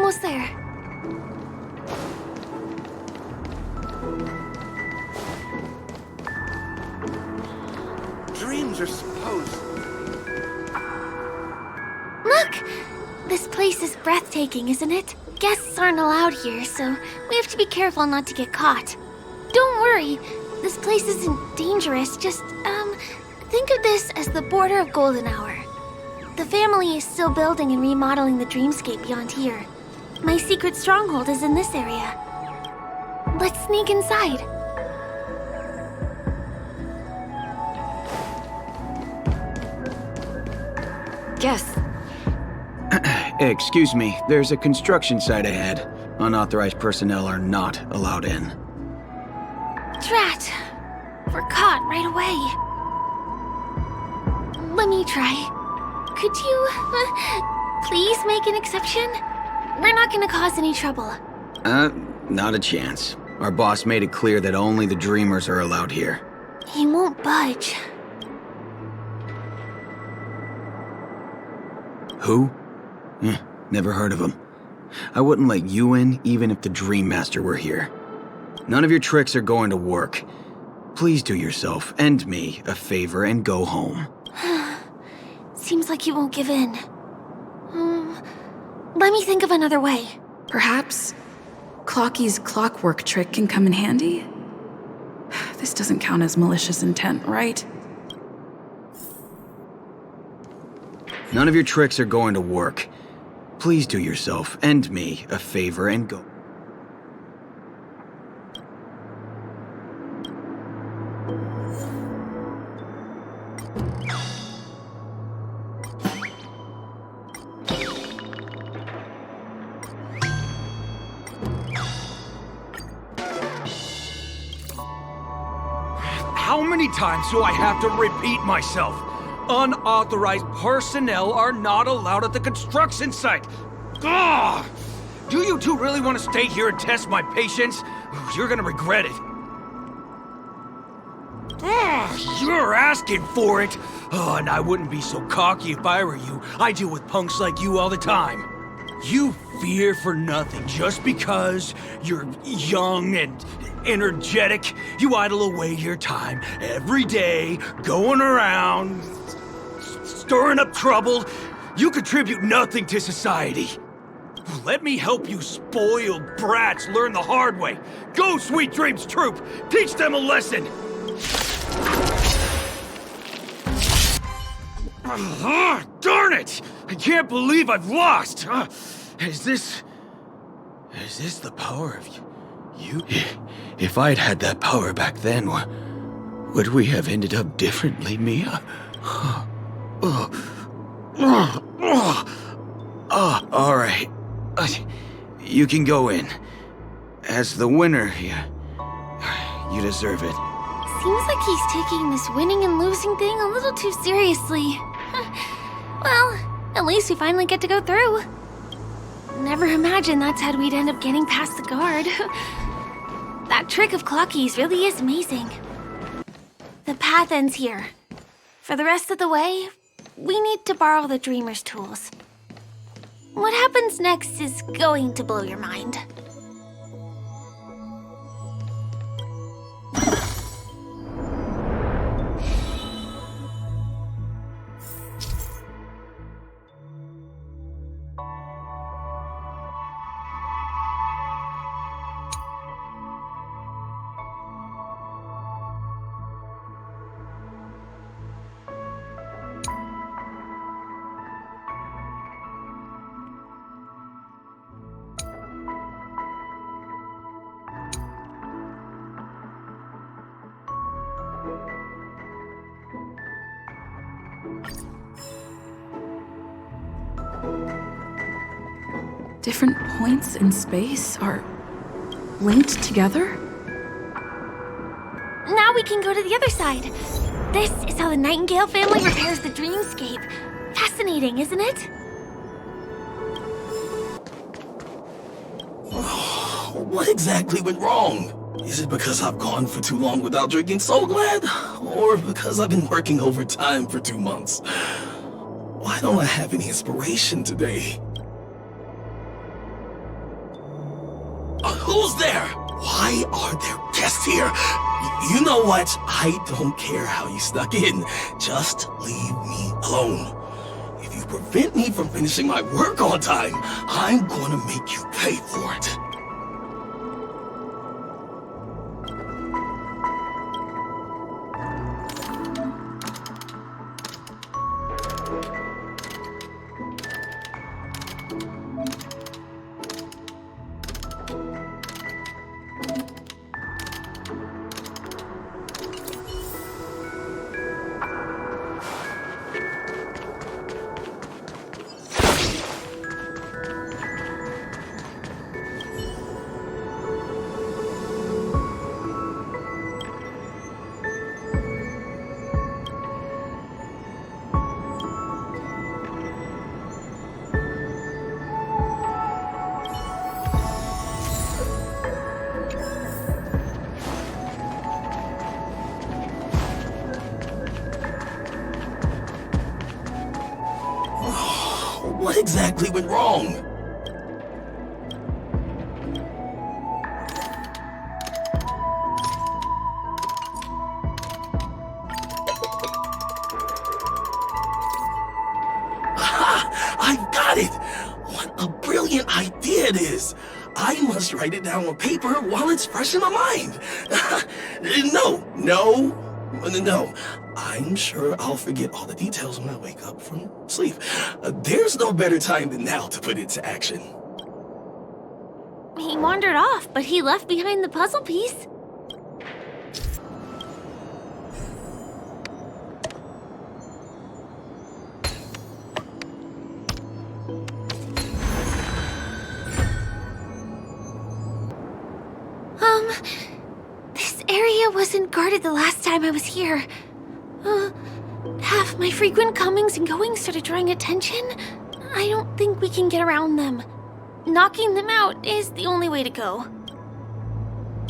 almost there. Dreams are supposed... Look! This place is breathtaking, isn't it? Guests aren't allowed here, so we have to be careful not to get caught. Don't worry, this place isn't dangerous, just, think of this as the border of Golden Hour. The family is still building and remodeling the dreamscape beyond here. My secret stronghold is in this area. Let's sneak inside. Yes. Excuse me, there's a construction site ahead. Unauthorized personnel are not allowed in. Drat! We're caught right away. Let me try. Could you, please make an exception? We're not gonna cause any trouble. Not a chance. Our boss made it clear that only the dreamers are allowed here. He won't budge. Who? Never heard of him. I wouldn't let you in even if the Dream Master were here. None of your tricks are going to work. Please do yourself and me a favor and go home. Seems like you won't give in. Let me think of another way. Perhaps Clocky's clockwork trick can come in handy? This doesn't count as malicious intent, right? None of your tricks are going to work. Please do yourself and me a favor and go. How many times do I have to repeat myself? Unauthorized personnel are not allowed at the construction site. Ugh! Do you two really want to stay here and test my patience? You're gonna regret it. Ugh, you're asking for it. Oh, and I wouldn't be so cocky if I were you. I deal with punks like you all the time. You fear for nothing just because you're young and energetic. You idle away your time every day, going around, stirring up trouble. You contribute nothing to society. Let me help you spoiled brats learn the hard way. Go, Sweet Dreams Troop! Teach them a lesson! Darn it! I can't believe I've lost! Is this the power of you? If I'd had that power back then, would we have ended up differently, Mia? All right. You can go in. As the winner, you deserve it. Seems like he's taking this winning and losing thing a little too seriously. Well, at least we finally get to go through. Never imagined that's how we'd end up getting past the guard. That trick of Clocky's really is amazing. The path ends here. For the rest of the way, we need to borrow the Dreamer's tools. What happens next is going to blow your mind. Different points in space are linked together? Now we can go to the other side. This is how the Nightingale family repairs the dreamscape. Fascinating, isn't it? What exactly went wrong? Is it because I've gone for too long without drinking So Glad? Or because I've been working overtime for 2 months? Why don't I have any inspiration today? Who's there? Why are there guests here? You know what? I don't care how you snuck in. Just leave me alone. If you prevent me from finishing my work on time, I'm gonna make you pay for it. What exactly went wrong? Aha! I've got it! What a brilliant idea it is! I must write it down on paper while it's fresh in my mind. No. I'm sure I'll forget all the details when I wake up from sleep. There's no better time than now to put it to action. He wandered off, but he left behind the puzzle piece. This area wasn't guarded the last time I was here. Have my frequent comings and goings started drawing attention? I don't think we can get around them. Knocking them out is the only way to go.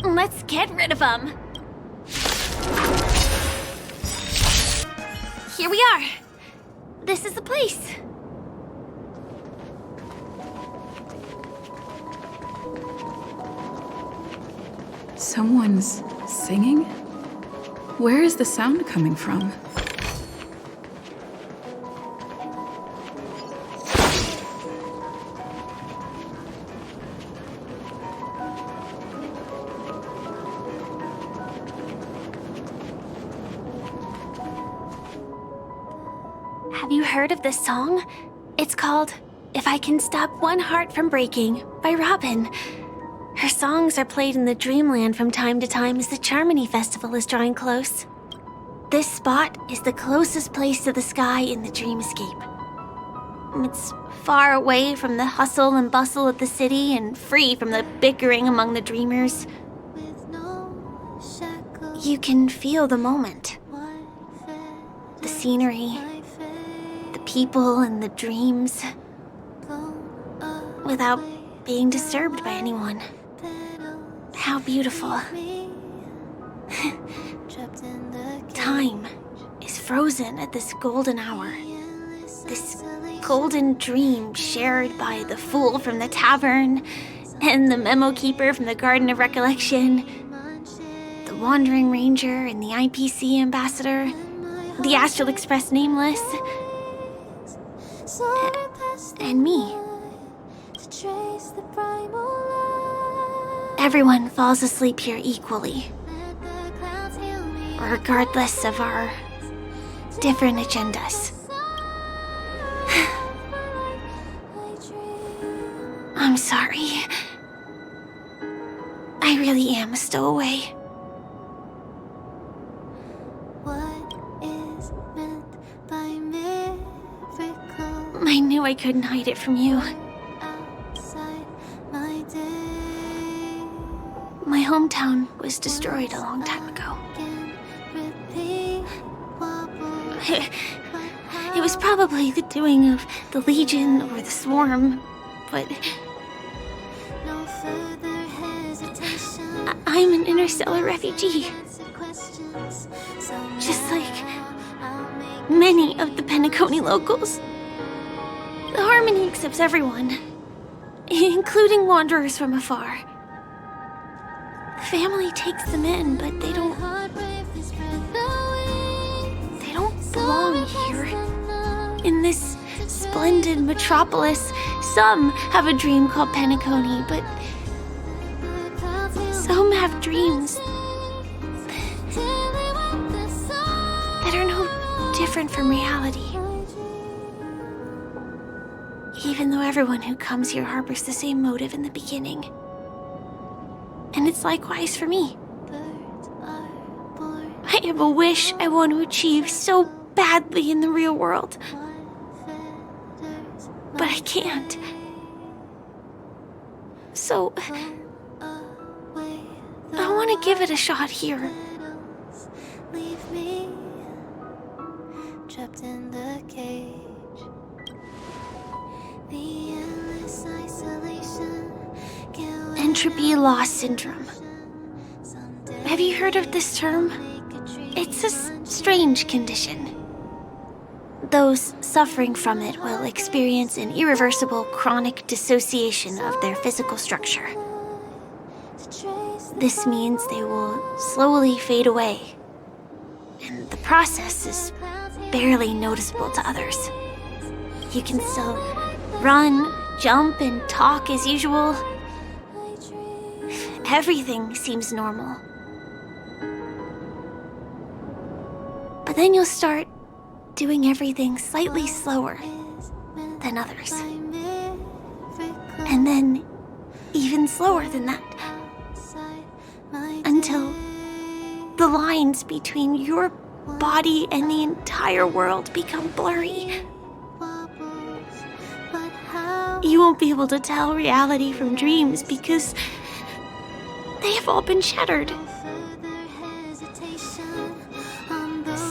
Let's get rid of them. Here we are. This is the place. Someone's singing? Where is the sound coming from? Have you heard of this song? It's called If I Can Stop One Heart From Breaking by Robin. Her songs are played in the Dreamland from time to time as the Charmony Festival is drawing close. This spot is the closest place to the sky in the dreamscape. It's far away from the hustle and bustle of the city and free from the bickering among the dreamers. You can feel the moment. The scenery, the people and the dreams, without being disturbed by anyone. How beautiful. Time is frozen at this golden hour. This golden dream shared by the fool from the tavern and the memo keeper from the Garden of Recollection, the Wandering Ranger and the IPC ambassador, the Astral Express Nameless, and me. Everyone falls asleep here equally, regardless of our different agendas. I'm sorry. I really am a stowaway. I knew I couldn't hide it from you. My hometown was destroyed a long time ago. It was probably the doing of the Legion or the Swarm, but I'm an interstellar refugee. Just like many of the Penacony locals. The Harmony accepts everyone, including wanderers from afar. family takes them in, but they don't belong here. In this splendid metropolis, some have a dream called Penacony, but some have dreams that are no different from reality. Even though everyone who comes here harbors the same motive in the beginning. And it's likewise for me. I have a wish I want to achieve so badly in the real world. But I can't. So, I want to give it a shot here. Trapped in the cage. The endless isolation. Entropy loss syndrome. Have you heard of this term? It's a strange condition. Those suffering from it will experience an irreversible chronic dissociation of their physical structure. This means they will slowly fade away, and the process is barely noticeable to others. You can still run, jump, and talk as usual. Everything seems normal. But then you'll start doing everything slightly slower than others. And then even slower than that. Until the lines between your body and the entire world become blurry. You won't be able to tell reality from dreams because they have all been shattered.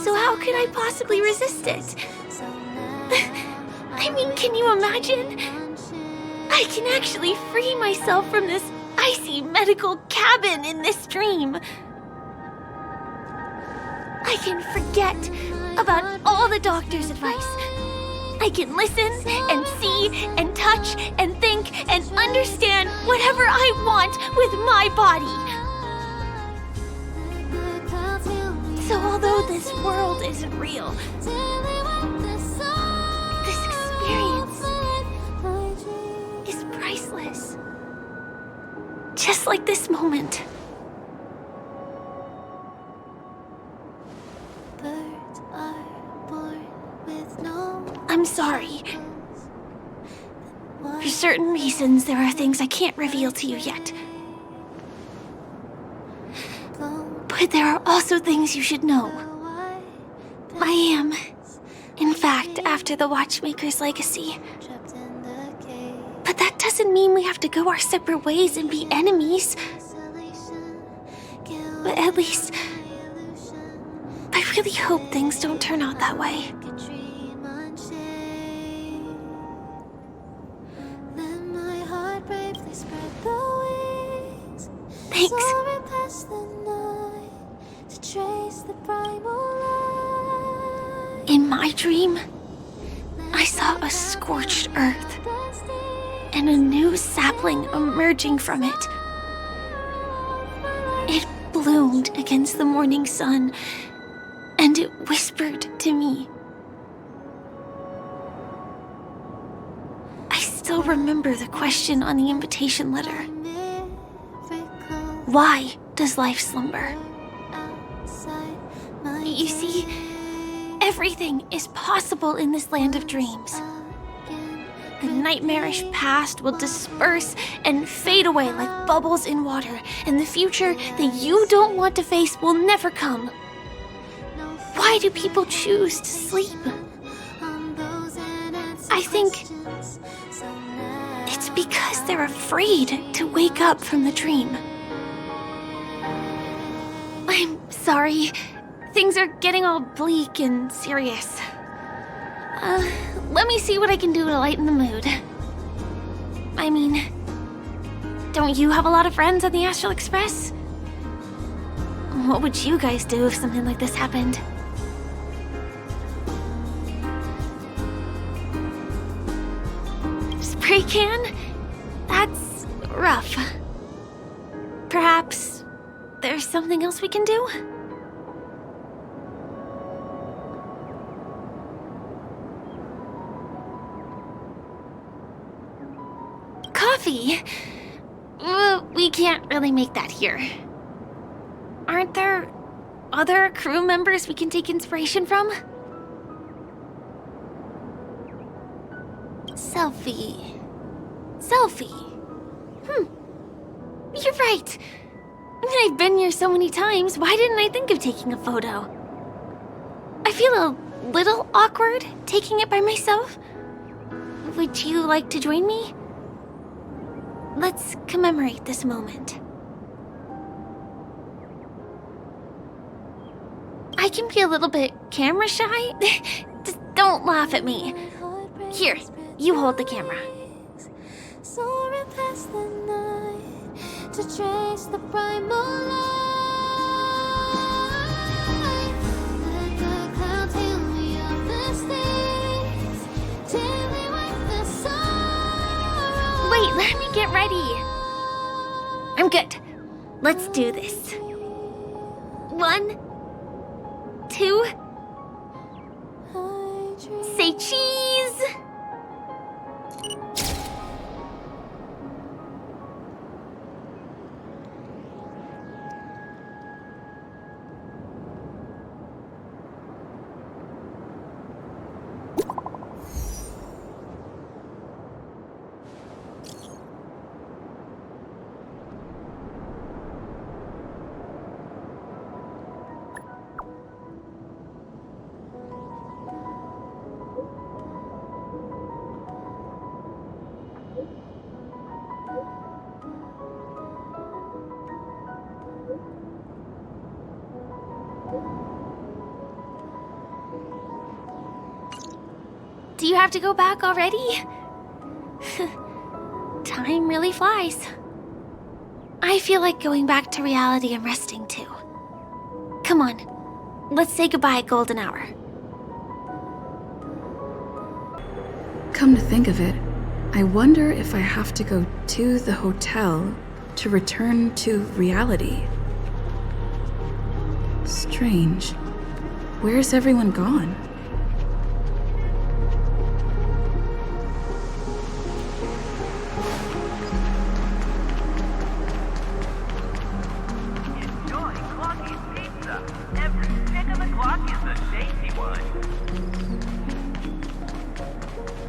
So how could I possibly resist it? I mean, can you imagine? I can actually free myself from this icy medical cabin in this dream. I can forget about all the doctor's advice. I can listen and see and touch and think and understand whatever I want with my body. So although this world isn't real, this experience is priceless. Just like this moment. Birds are born with no. I'm sorry. For certain reasons, there are things I can't reveal to you yet. But there are also things you should know. I am, in fact, after the Watchmaker's legacy. But that doesn't mean we have to go our separate ways and be enemies. But at least, I really hope things don't turn out that way. Thanks. In my dream, I saw a scorched earth and a new sapling emerging from it. It bloomed against the morning sun, and it whispered to me. I still remember the question on the invitation letter. Why does life slumber? You see, everything is possible in this land of dreams. The nightmarish past will disperse and fade away like bubbles in water, and the future that you don't want to face will never come. Why do people choose to sleep? I think it's because they're afraid to wake up from the dream. I'm sorry. Things are getting all bleak and serious. Let me see what I can do to lighten the mood. I mean, don't you have a lot of friends on the Astral Express? What would you guys do if something like this happened? Spray can? That's rough. Perhaps there's something else we can do? Coffee? We can't really make that here. Aren't there other crew members we can take inspiration from? Selfie. You're right. I've been here so many times, why didn't I think of taking a photo? I feel a little awkward taking it by myself. Would you like to join me? Let's commemorate this moment. I can be a little bit camera shy. Just don't laugh at me. Here, you hold the camera. Soaring past the night to trace the primal light. Let the clouds heal me of the stains till we wipe the sorrow. Wait, let me get ready. I'm good. Let's do this. 1, 2, say cheese! Do you have to go back already? Time really flies. I feel like going back to reality and resting too. Come on, let's say goodbye at golden hour. Come to think of it, I wonder if I have to go to the hotel to return to reality. Strange. Where's everyone gone? Enjoy Clocky's pizza. Every stick of the clock is a tasty one.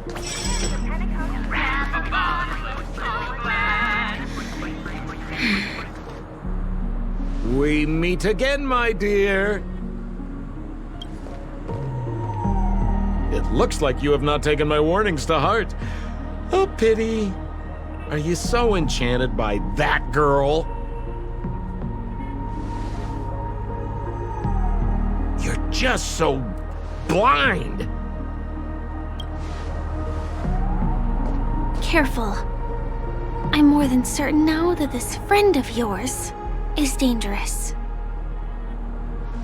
The Penacony wrap a bottle of so glad. We meet again, my dear. It looks like you have not taken my warnings to heart. Oh, pity. Are you so enchanted by that girl? You're just so blind. Careful. I'm more than certain now that this friend of yours is dangerous.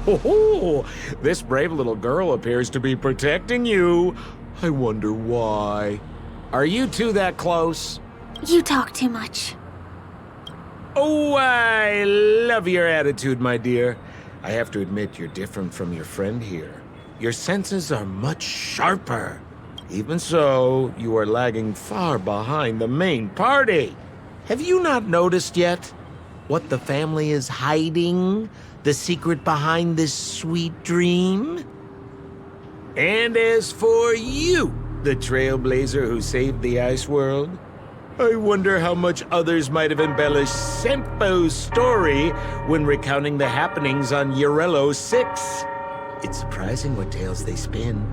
Oh, this brave little girl appears to be protecting you. I wonder why. Are you two that close? You talk too much. Oh, I love your attitude, my dear. I have to admit you're different from your friend here. Your senses are much sharper. Even so, you are lagging far behind the main party. Have you not noticed yet what the family is hiding? The secret behind this sweet dream? And as for you, the Trailblazer who saved the ice world, I wonder how much others might have embellished Senpo's story when recounting the happenings on Eurello 6. It's surprising what tales they spin.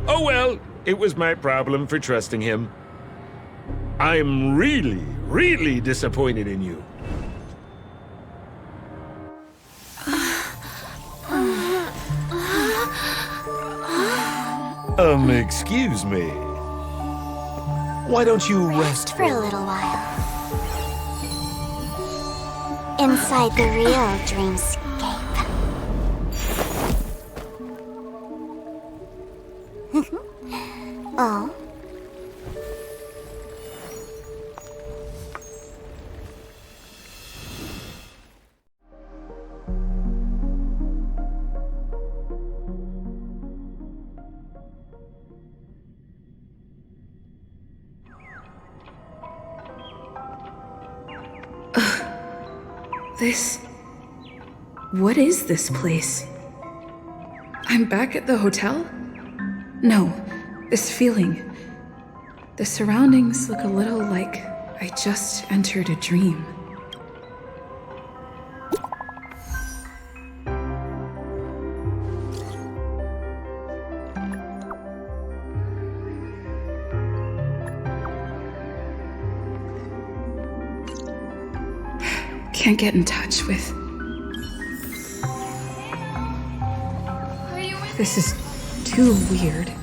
Oh well, it was my problem for trusting him. I'm really, really disappointed in you. Excuse me. Why don't you rest For a little while. Inside the real dreamscape. Oh? What is this place? I'm back at the hotel? No, this feeling. The surroundings look a little like I just entered a dream. Can't get in touch with. This is too weird. The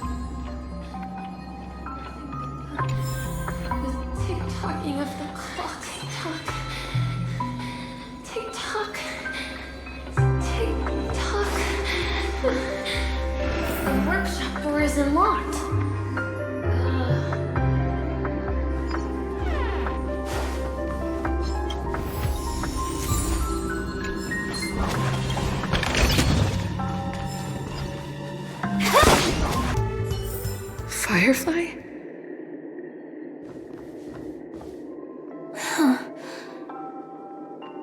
tick-tocking of the clock. Tick-tock. Tick-tock. The workshop door isn't locked. Firefly?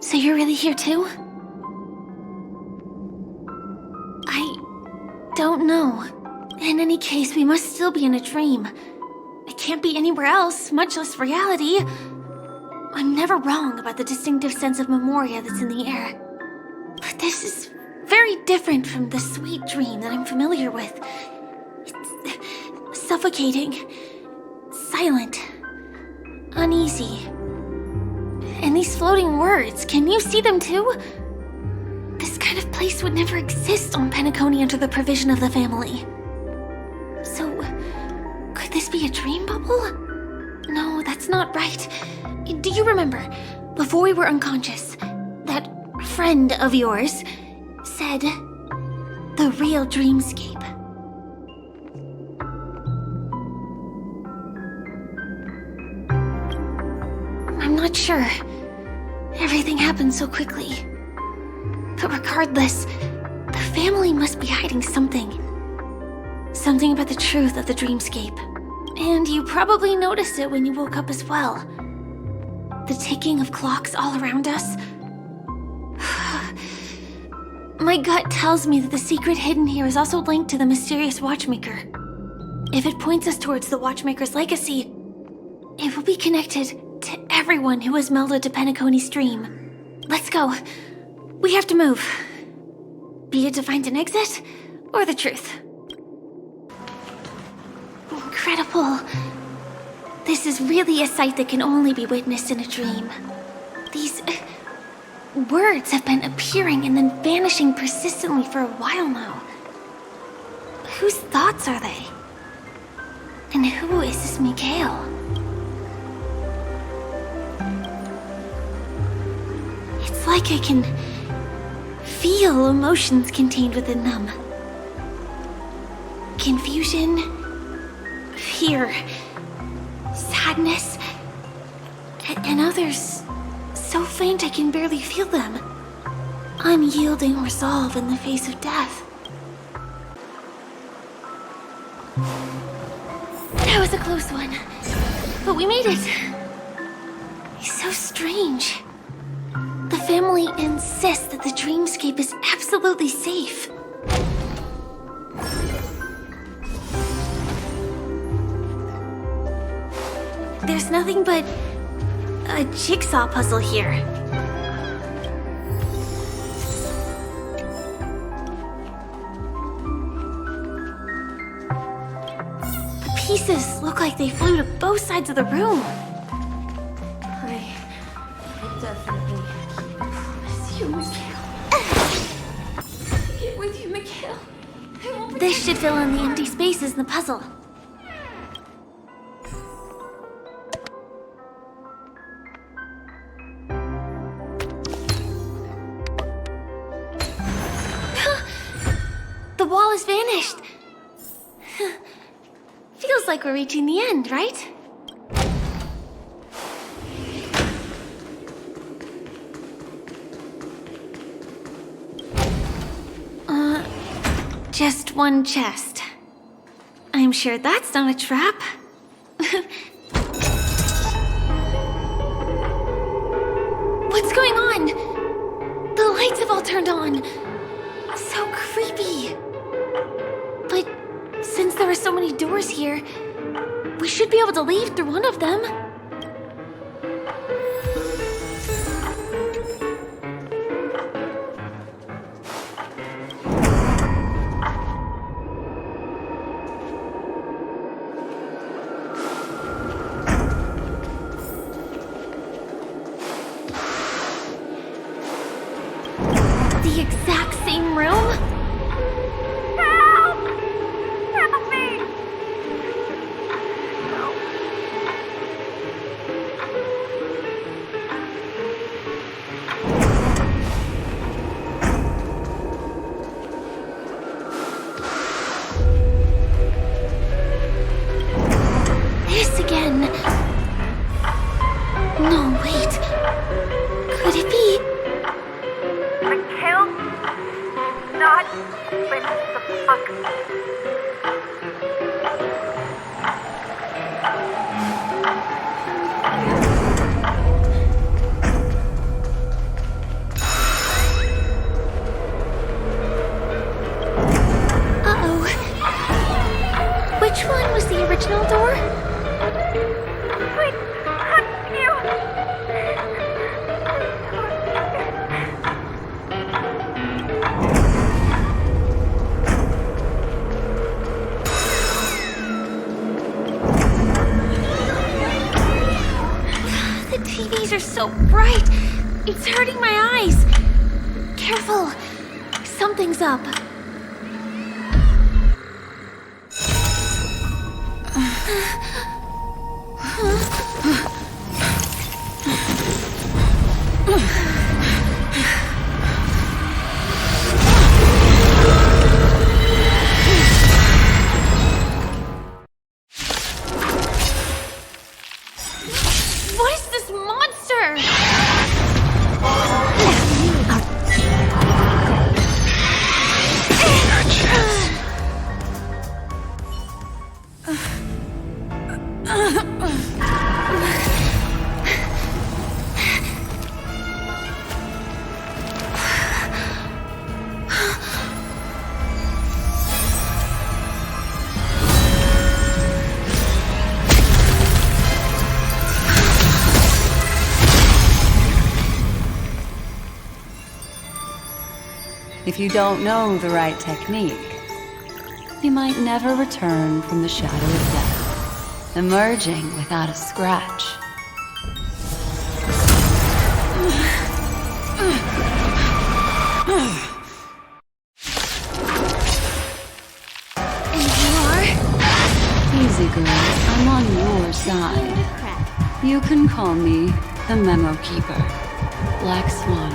So you're really here too? I don't know. In any case, we must still be in a dream. It can't be anywhere else, much less reality. I'm never wrong about the distinctive sense of memoria that's in the air. But this is very different from the sweet dream that I'm familiar with. It's suffocating, silent, uneasy. And these floating words, can you see them too? This kind of place would never exist on Penacony under the provision of the family. So, could this be a dream bubble? No, that's not right. Do you remember, before we were unconscious, that friend of yours said the real dreamscape? I'm not sure. Everything happened so quickly. But regardless, the family must be hiding something. Something about the truth of the dreamscape. And you probably noticed it when you woke up as well. The ticking of clocks all around us. My gut tells me that the secret hidden here is also linked to the mysterious watchmaker. If it points us towards the watchmaker's legacy, it will be connected to everyone who has melded to Penacony's dream. Let's go. We have to move. Be it to find an exit, or the truth. Incredible. This is really a sight that can only be witnessed in a dream. These words have been appearing and then vanishing persistently for a while now. Whose thoughts are they? And who is this Mikhail? It's like I can feel emotions contained within them. Confusion, fear, sadness, and others so faint I can barely feel them. Unyielding resolve in the face of death. That was a close one, but we made it. It's so strange. The family insists that the dreamscape is absolutely safe. There's nothing but a jigsaw puzzle here. The pieces look like they flew to both sides of the room. I definitely promise you, Mikhail. Get with you, Mikhail. This should fill in the empty spaces in the puzzle. The wall has vanished. Feels like we're reaching the end, right? Just one chest. I'm sure that's not a trap. What's going on? lights have all turned on. So creepy. But since there are so many doors here, we should be able to leave through one of them. The exact same room? Help! Help me! This again. No, wait. Could it be? The kill? Not with the puck. Uh-oh. Which one was the original door? Wait, you! The TVs are so bright. It's hurting my eyes. Careful. Something's up. What is this monster? If you don't know the right technique, you might never return from the shadow of death, emerging without a scratch. And you are? Easy, girl. I'm on your side. You can call me the Memo Keeper, Black Swan.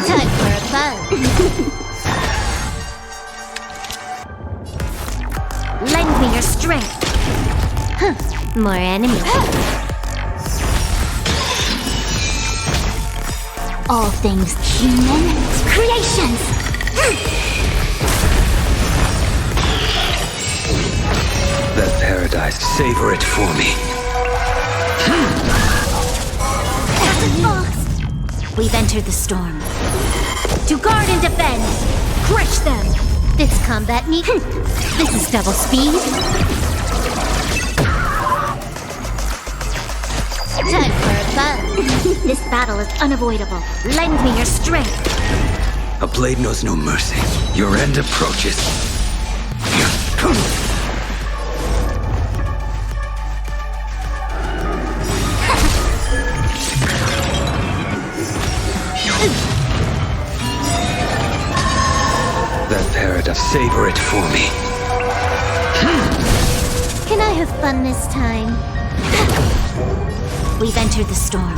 Time for a buzz. Lend me your strength. Huh. More enemies. All things human creations. That paradise, savor it for me. We've entered the storm. To guard and defend. Crush them. This combat needs. This is double speed. Time for a buzz. This battle is unavoidable. Lend me your strength. A blade knows no mercy. Your end approaches. That paradise, savor it for me. Can I have fun this time? We've entered the storm.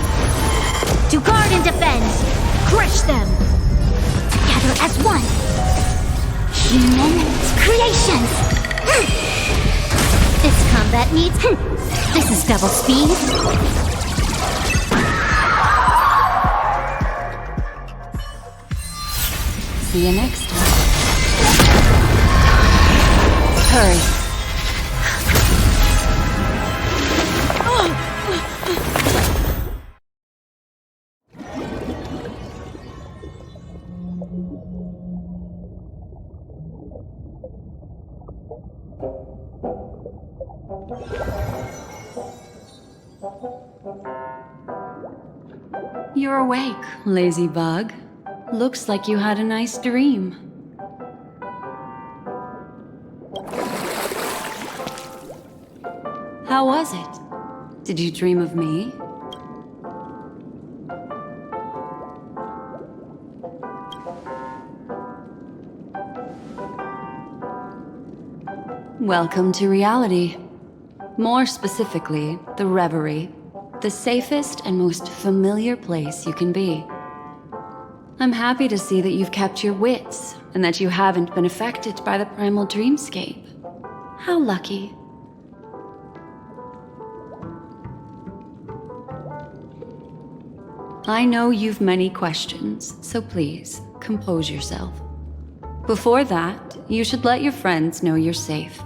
To guard and defend. Crush them. Together as one. Human creations. This combat needs. This is double speed. See you next time. Hurry. you're awake, lazy bug. Looks like you had a nice dream. How was it? Did you dream of me? Welcome to reality. More specifically, the Reverie. The safest and most familiar place you can be. I'm happy to see that you've kept your wits, and that you haven't been affected by the primal dreamscape. How lucky. I know you've many questions, so please, compose yourself. Before that, you should let your friends know you're safe.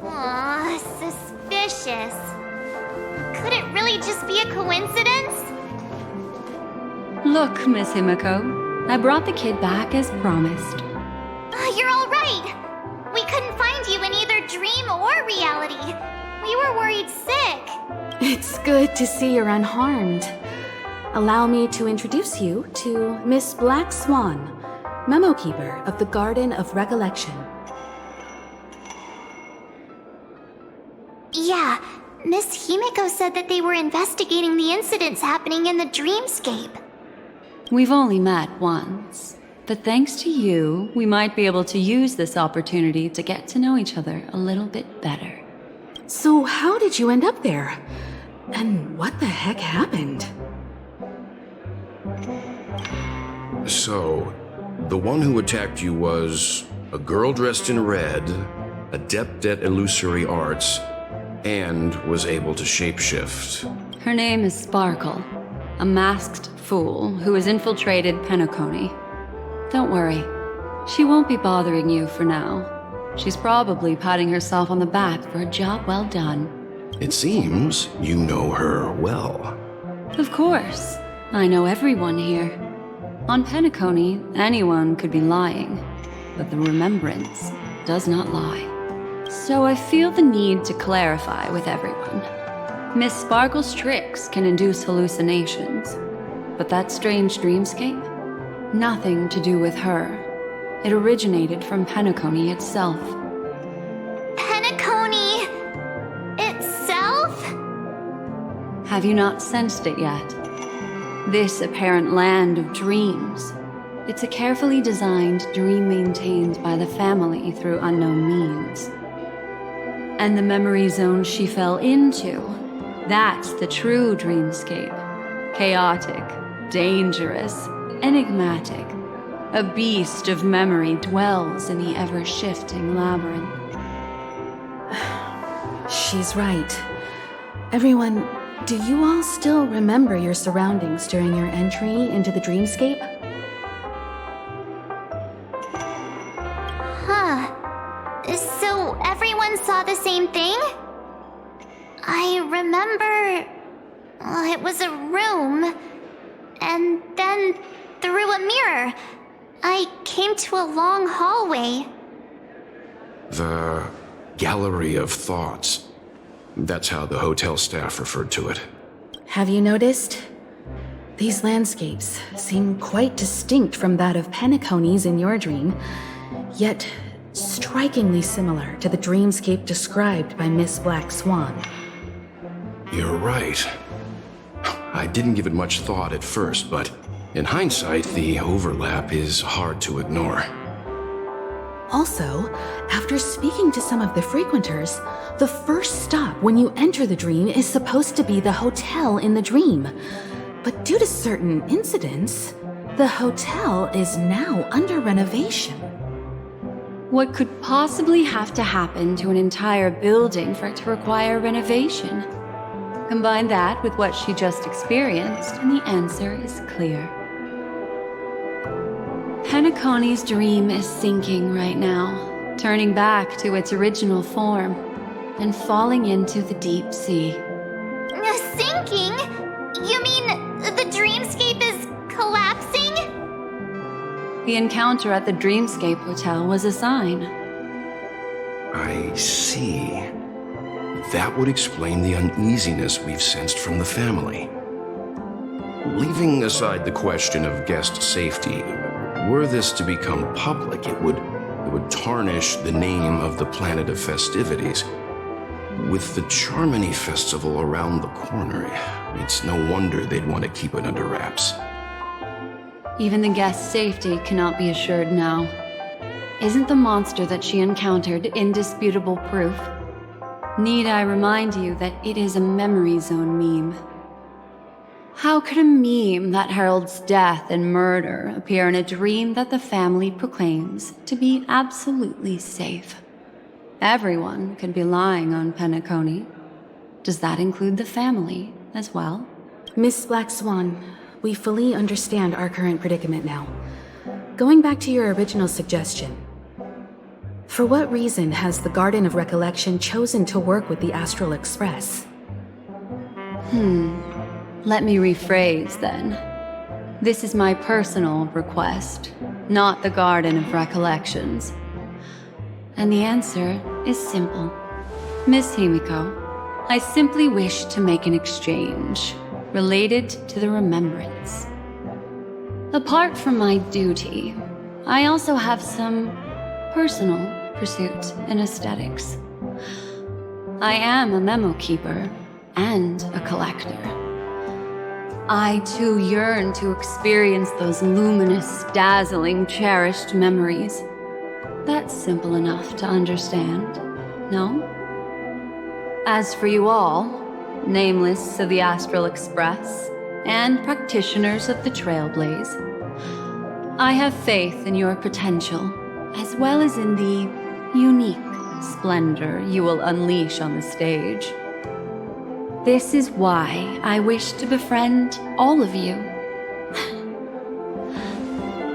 Aw, suspicious. Could it really just be a coincidence? Look, Miss Himiko, I brought the kid back as promised. You're all right. We couldn't find you in either dream or reality. We were worried sick. It's good to see you're unharmed. Allow me to introduce you to Miss Black Swan, Memo Keeper of the Garden of Recollection. Yeah, Miss Himiko said that they were investigating the incidents happening in the dreamscape. We've only met once, but thanks to you, we might be able to use this opportunity to get to know each other a little bit better. So how did you end up there? And what the heck happened? So, the one who attacked you was a girl dressed in red, adept at illusory arts, and was able to shapeshift. Her name is Sparkle, a masked fool who has infiltrated Penacony. Don't worry, she won't be bothering you for now. She's probably patting herself on the back for a job well done. It seems you know her well. Of course, I know everyone here. On Penacony, anyone could be lying, but the remembrance does not lie. So I feel the need to clarify with everyone. Miss Sparkle's tricks can induce hallucinations, but that strange dreamscape? Nothing to do with her. It originated from Penacony itself. Penacony itself? Have you not sensed it yet? This apparent land of dreams. It's a carefully designed dream maintained by the family through unknown means. And the memory zone she fell into, that's the true dreamscape. Chaotic, dangerous, enigmatic. A beast of memory dwells in the ever-shifting labyrinth. She's right. Everyone, do you all still remember your surroundings during your entry into the dreamscape? Huh. So everyone saw the same thing? I remember... it was a room. And then, through a mirror, I came to a long hallway. The Gallery of Thoughts. That's how the hotel staff referred to it. Have you noticed? These landscapes seem quite distinct from that of Penacony's in your dream, yet strikingly similar to the dreamscape described by Miss Black Swan. You're right. I didn't give it much thought at first, but in hindsight, the overlap is hard to ignore. Also, after speaking to some of the frequenters, the first stop when you enter the dream is supposed to be the hotel in the dream. But due to certain incidents, the hotel is now under renovation. What could possibly have to happen to an entire building for it to require renovation? Combine that with what she just experienced, and the answer is clear. Penacony's dream is sinking right now, turning back to its original form, and falling into the deep sea. Sinking? You mean the dreamscape is collapsing? The encounter at the Dreamscape Hotel was a sign. I see. That would explain the uneasiness we've sensed from the family. Leaving aside the question of guest safety, were this to become public, it would tarnish the name of the planet of festivities. With the Charmony Festival around the corner, it's no wonder they'd want to keep it under wraps. Even the guest's safety cannot be assured now. Isn't the monster that she encountered indisputable proof? Need I remind you that it is a memory zone meme? How could a meme that heralds death and murder appear in a dream that the family proclaims to be absolutely safe? Everyone could be lying on Penacony. Does that include the family as well? Miss Black Swan, we fully understand our current predicament now. Going back to your original suggestion, for what reason has the Garden of Recollection chosen to work with the Astral Express? Let me rephrase then. This is my personal request, not the Garden of Recollections. And the answer is simple. Miss Himiko, I simply wish to make an exchange related to the remembrance. Apart from my duty, I also have some personal pursuits in aesthetics. I am a memo keeper and a collector. I too yearn to experience those luminous, dazzling, cherished memories. That's simple enough to understand, no? As for you all, nameless of the Astral Express and practitioners of the Trailblaze, I have faith in your potential, as well as in the unique splendor you will unleash on the stage. This is why I wish to befriend all of you.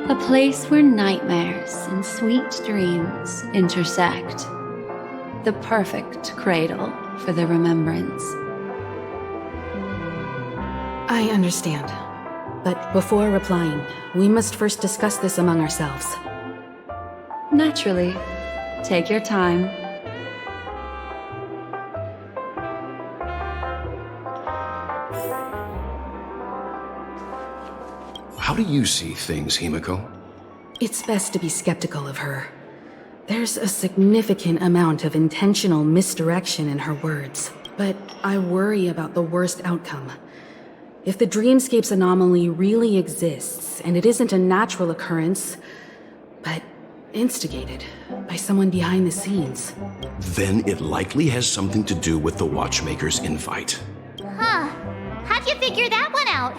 A place where nightmares and sweet dreams intersect. The perfect cradle for the remembrance. I understand. But before replying, we must first discuss this among ourselves. Naturally. Take your time. How do you see things, Himiko? It's best to be skeptical of her. There's a significant amount of intentional misdirection in her words, but I worry about the worst outcome. If the Dreamscape's anomaly really exists, and it isn't a natural occurrence, but instigated by someone behind the scenes, then it likely has something to do with the Watchmaker's invite. Huh. How'd you figure that one out?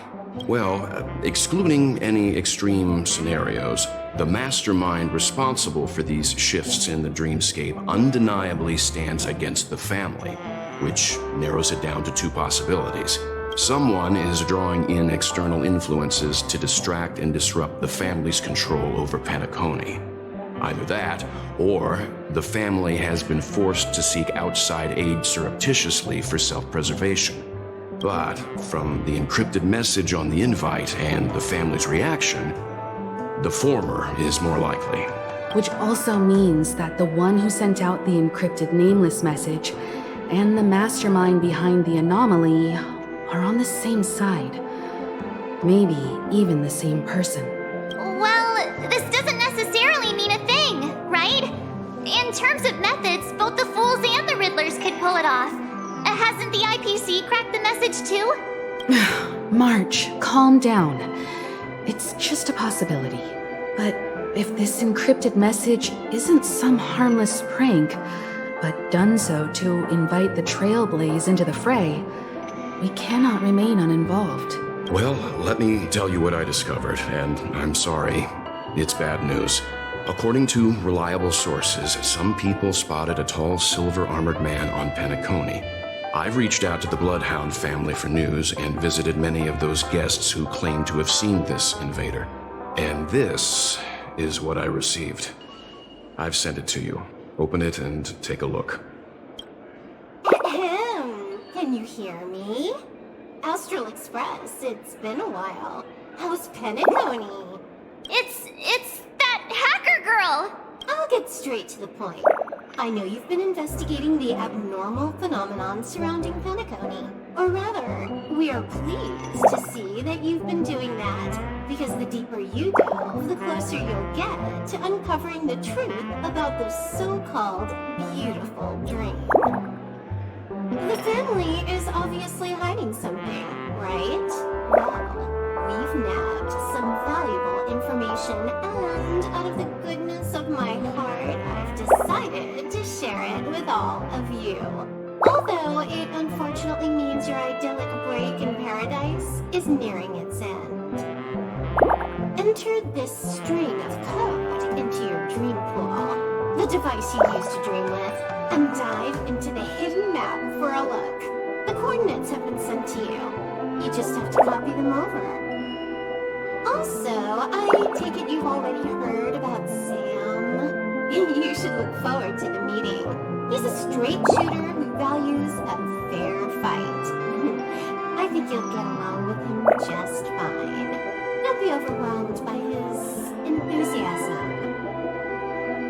Well, excluding any extreme scenarios, the mastermind responsible for these shifts in the dreamscape undeniably stands against the family, which narrows it down to two possibilities. Someone is drawing in external influences to distract and disrupt the family's control over Penacony. Either that, or the family has been forced to seek outside aid surreptitiously for self-preservation. But from the encrypted message on the invite and the family's reaction, the former is more likely. which also means that the one who sent out the encrypted nameless message and the mastermind behind the anomaly are on the same side. Maybe even the same person. Well, this doesn't necessarily mean a thing, right? In terms of methods, both the Fools and the Riddlers could pull it off. Hasn't the IPC cracked the message too? March, calm down. It's just a possibility. But if this encrypted message isn't some harmless prank, but done so to invite the Trailblaze into the fray, we cannot remain uninvolved. Well, let me tell you what I discovered, and I'm sorry. It's bad news. According to reliable sources, some people spotted a tall silver-armored man on Penacony. I've reached out to the Bloodhound family for news and visited many of those guests who claim to have seen this invader. And this is what I received. I've sent it to you. Open it and take a look. Ahem. Can you hear me? Astral Express, it's been a while. How's Penacony? It's get straight to the point. I know you've been investigating the abnormal phenomenon surrounding Penacony. Or rather, we are pleased to see that you've been doing that, because the deeper you delve, the closer you'll get to uncovering the truth about those so-called beautiful dreams. The family is obviously hiding something, right? Well, we've nabbed some valuable information, and out of the goodness of my heart, I've decided to share it with all of you. Although it unfortunately means your idyllic break in paradise is nearing its end. Enter this string of code into your dream pool, the device you use to dream with, and dive into the hidden map for a look. The coordinates have been sent to you. You just have to copy them over. Also, I take it you've already heard about Sam. You should look forward to the meeting. He's a straight shooter who values a fair fight. I think you'll get along with him just fine. Don't be overwhelmed by his enthusiasm.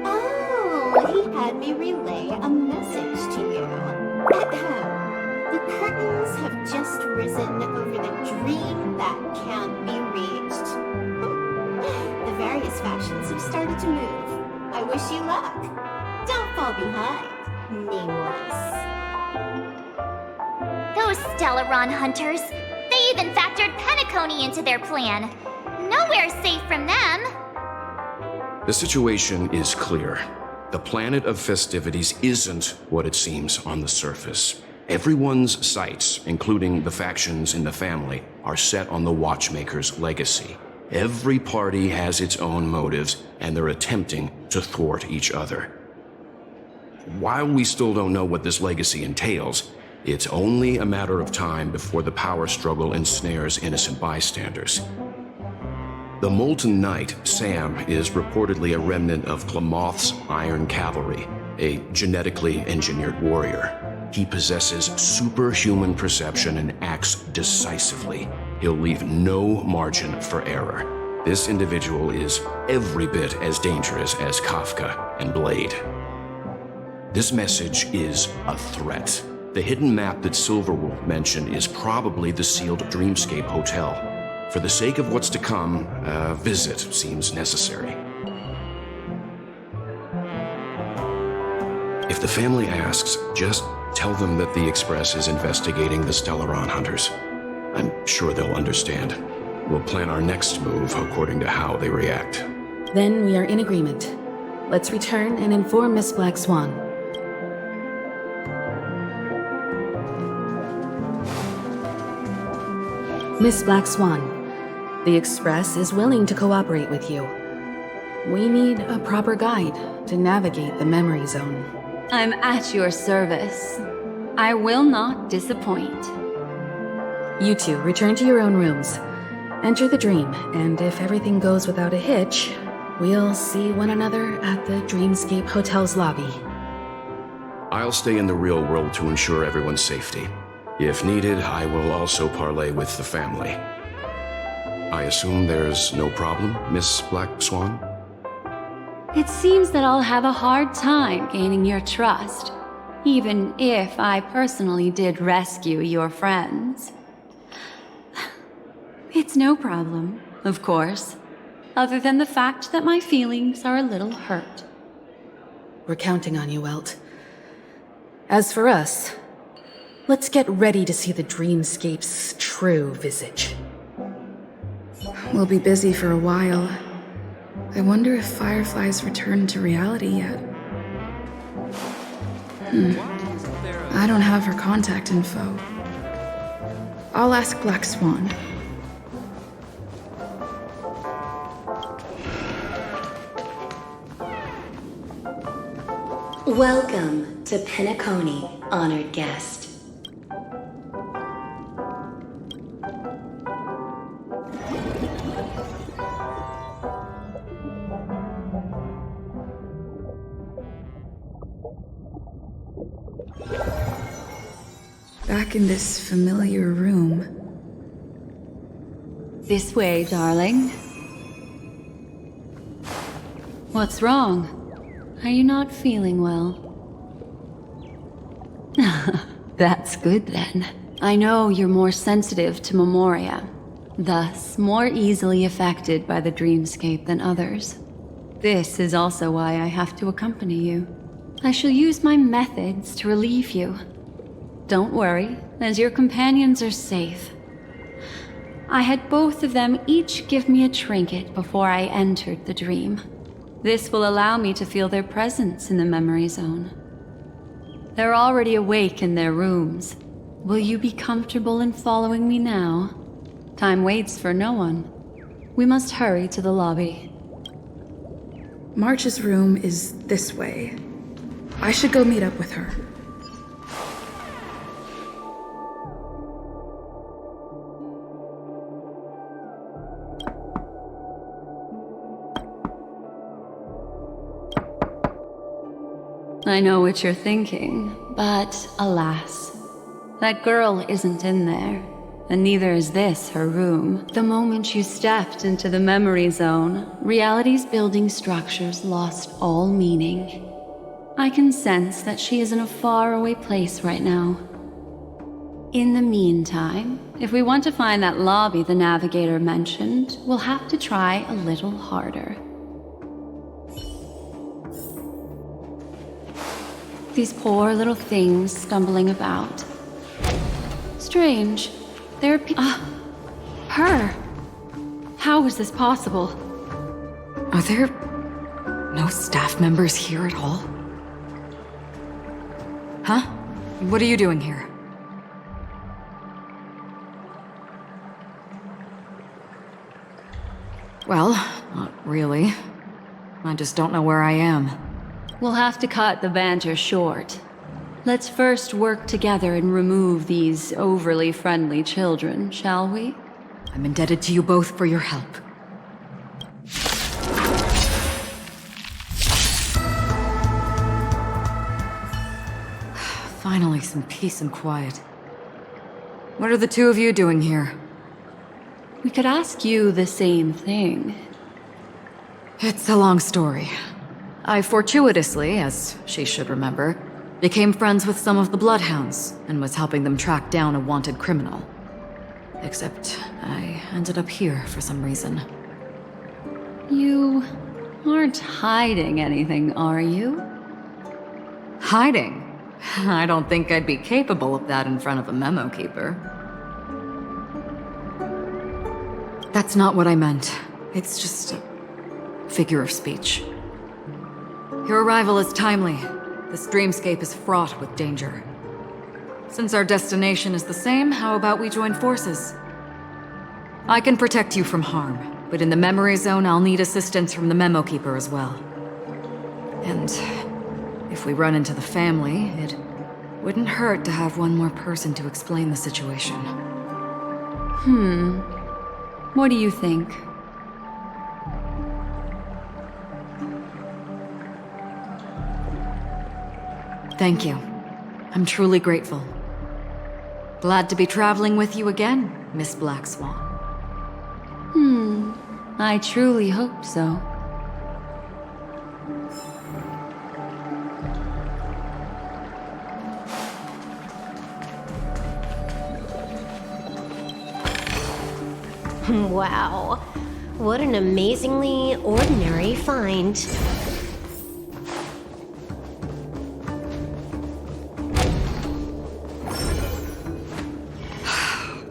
Oh, he had me relay a message to you. The curtains have just risen over the dream that can't be reached. The various factions have started to move. I wish you luck. Don't fall behind, nameless. Those Stellaron hunters. They even factored Penacony into their plan. Nowhere's safe from them. The situation is clear. The planet of festivities isn't what it seems on the surface. Everyone's sights, including the factions in the family, are set on the Watchmaker's legacy. Every party has its own motives, and they're attempting to thwart each other. While we still don't know what this legacy entails, it's only a matter of time before the power struggle ensnares innocent bystanders. The Molten Knight, Sam, is reportedly a remnant of Klamoth's Iron Cavalry, a genetically engineered warrior. He possesses superhuman perception and acts decisively. He'll leave no margin for error. This individual is every bit as dangerous as Kafka and Blade. This message is a threat. The hidden map that Silverwolf mentioned is probably the sealed Dreamscape Hotel. For the sake of what's to come, a visit seems necessary. If the family asks, just tell them that the Express is investigating the Stellaron hunters. I'm sure they'll understand. We'll plan our next move according to how they react. Then we are in agreement. Let's return and inform Miss Black Swan. Miss Black Swan, the Express is willing to cooperate with you. We need a proper guide to navigate the memory zone. I'm at your service. I will not disappoint. You two return to your own rooms. Enter the dream, and if everything goes without a hitch, we'll see one another at the Dreamscape Hotel's lobby. I'll stay in the real world to ensure everyone's safety. If needed, I will also parley with the family. I assume there's no problem, Miss Black Swan? It seems that I'll have a hard time gaining your trust, even if I personally did rescue your friends. It's no problem, of course, other than the fact that my feelings are a little hurt. We're counting on you, Welt. As for us, let's get ready to see the Dreamscape's true visage. We'll be busy for a while. I wonder if Firefly's returned to reality yet. I don't have her contact info. I'll ask Black Swan. Welcome to Penacony, honored guest. Back in this familiar room. This way, darling. What's wrong? Are you not feeling well? That's good then. I know you're more sensitive to memoria, thus more easily affected by the dreamscape than others. This is also why I have to accompany you. I shall use my methods to relieve you. Don't worry, as your companions are safe. I had both of them each give me a trinket before I entered the dream. This will allow me to feel their presence in the memory zone. They're already awake in their rooms. Will you be comfortable in following me now? Time waits for no one. We must hurry to the lobby. March's room is this way. I should go meet up with her. I know what you're thinking, but alas, that girl isn't in there, and neither is this her room. The moment you stepped into the memory zone, reality's building structures lost all meaning. I can sense that she is in a faraway place right now. In the meantime, if we want to find that lobby the navigator mentioned, we'll have to try a little harder. These poor little things stumbling about. Strange. There are her. How is this possible? Are there no staff members here at all? Huh? What are you doing here? Well, not really. I just don't know where I am. We'll have to cut the banter short. Let's first work together and remove these overly friendly children, shall we? I'm indebted to you both for your help. Finally, some peace and quiet. What are the two of you doing here? We could ask you the same thing. It's a long story. I fortuitously, as she should remember, became friends with some of the Bloodhounds and was helping them track down a wanted criminal. Except I ended up here for some reason. You aren't hiding anything, are you? Hiding? I don't think I'd be capable of that in front of a memo keeper. That's not what I meant. It's just a figure of speech. Your arrival is timely. This dreamscape is fraught with danger. Since our destination is the same, how about we join forces? I can protect you from harm, but in the memory zone, I'll need assistance from the memo keeper as well. And if we run into the family, it wouldn't hurt to have one more person to explain the situation. What do you think? Thank you. I'm truly grateful. Glad to be traveling with you again, Miss Black Swan. I truly hope so. Wow. What an amazingly ordinary find.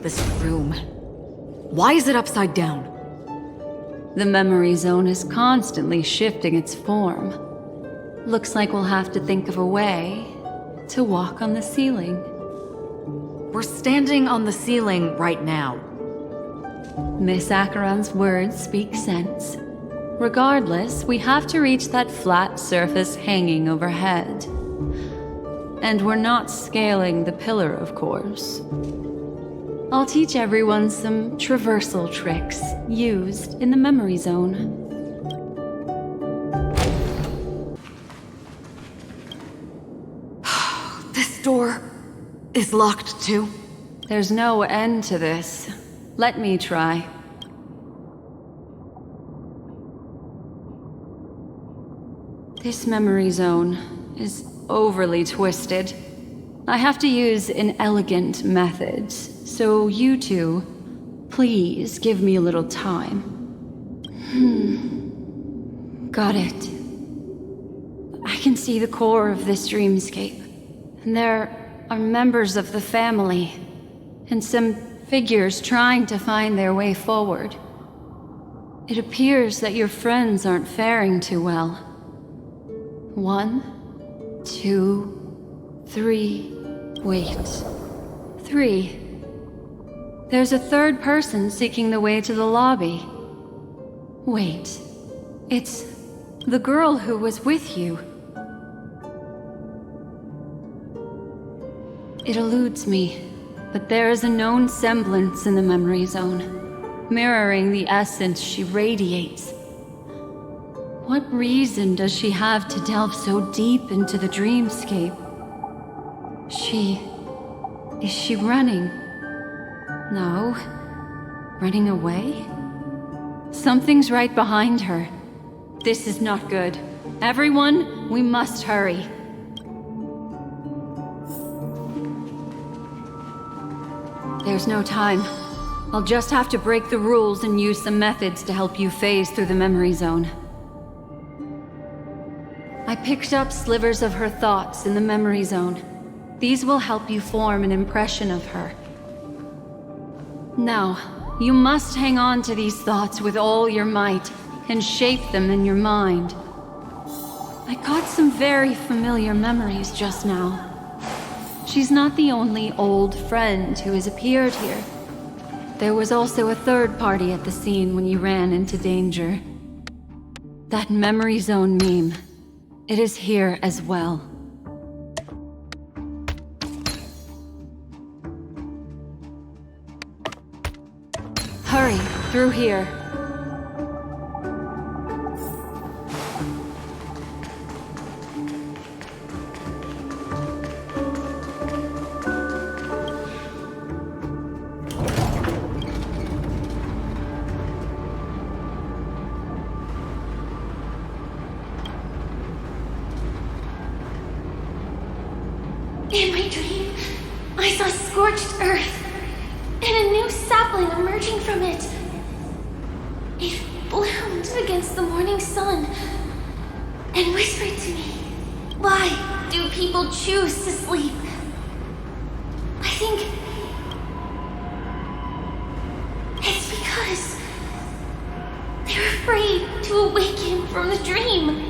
This room. Why is it upside down? The memory zone is constantly shifting its form. Looks like we'll have to think of a way to walk on the ceiling. We're standing on the ceiling right now. Miss Acheron's words speak sense. Regardless, we have to reach that flat surface hanging overhead. And we're not scaling the pillar, of course. I'll teach everyone some traversal tricks used in the memory zone. This door is locked too. There's no end to this. Let me try. This memory zone is overly twisted. I have to use inelegant methods, so you two, please give me a little time. Got it. I can see the core of this dreamscape, and there are members of the family, and some figures trying to find their way forward. It appears that your friends aren't faring too well. 1, 2, 3. Wait. 3. There's a third person seeking the way to the lobby. Wait. It's the girl who was with you. It eludes me, but there is a known semblance in the memory zone, mirroring the essence she radiates. What reason does she have to delve so deep into the dreamscape? Is she running? No. Running away? Something's right behind her. This is not good. Everyone, we must hurry. There's no time. I'll just have to break the rules and use some methods to help you phase through the memory zone. I picked up slivers of her thoughts in the memory zone. These will help you form an impression of her. Now, you must hang on to these thoughts with all your might and shape them in your mind. I caught some very familiar memories just now. She's not the only old friend who has appeared here. There was also a third party at the scene when you ran into danger. That memory zone meme. It is here as well. Hurry, through here. In my dream, I saw scorched earth, and a new sapling emerging from it. It bloomed against the morning sun, and whispered to me, "Why do people choose to sleep?" I think it's because they're afraid to awaken from the dream.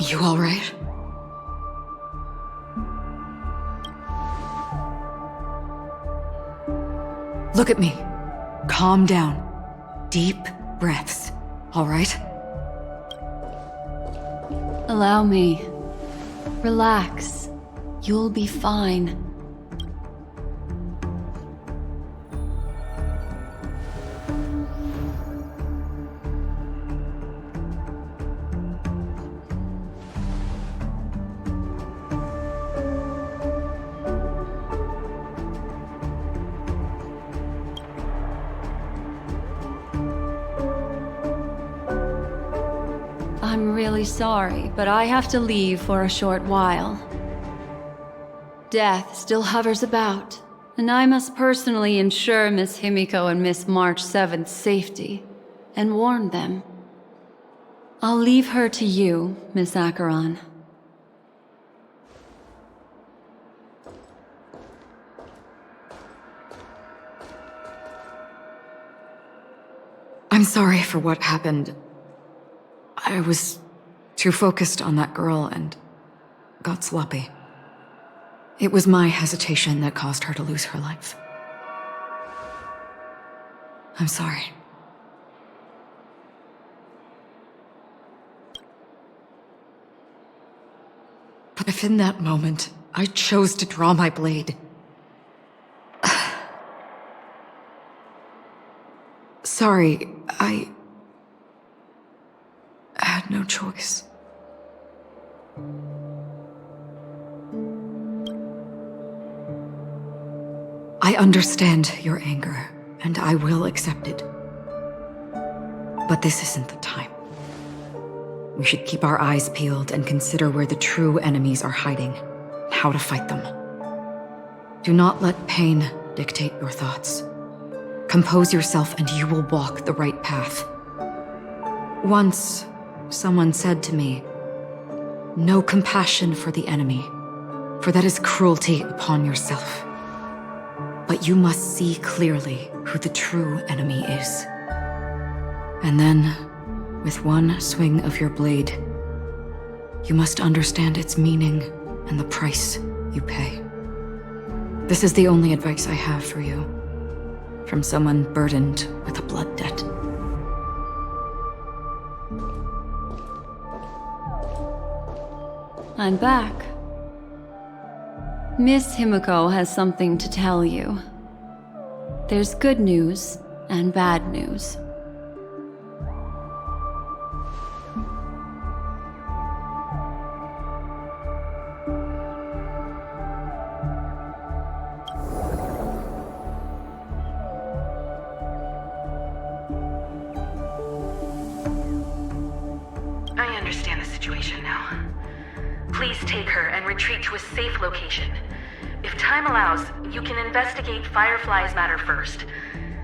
You all right? Look at me. Calm down. Deep breaths, all right? Allow me. Relax. You'll be fine. I'm really sorry, but I have to leave for a short while. Death still hovers about, and I must personally ensure Miss Himiko and Miss March 7th's safety, and warn them I'll leave her to you, Miss Acheron. I'm sorry for what happened. I was too focused on that girl and got sloppy. It was my hesitation that caused her to lose her life. I'm sorry. But if in that moment I chose to draw my blade, sorry, I had no choice. I understand your anger, and I will accept it. But this isn't the time. We should keep our eyes peeled and consider where the true enemies are hiding, and how to fight them. Do not let pain dictate your thoughts. Compose yourself and you will walk the right path. Once, someone said to me, "No compassion for the enemy, for that is cruelty upon yourself. But you must see clearly who the true enemy is. And then, with one swing of your blade, you must understand its meaning and the price you pay." This is the only advice I have for you, from someone burdened with a blood debt. I'm back. Miss Himiko has something to tell you. There's good news and bad news. I understand the situation now. Please take her and retreat to a safe location. If time allows, you can investigate Firefly's matter first.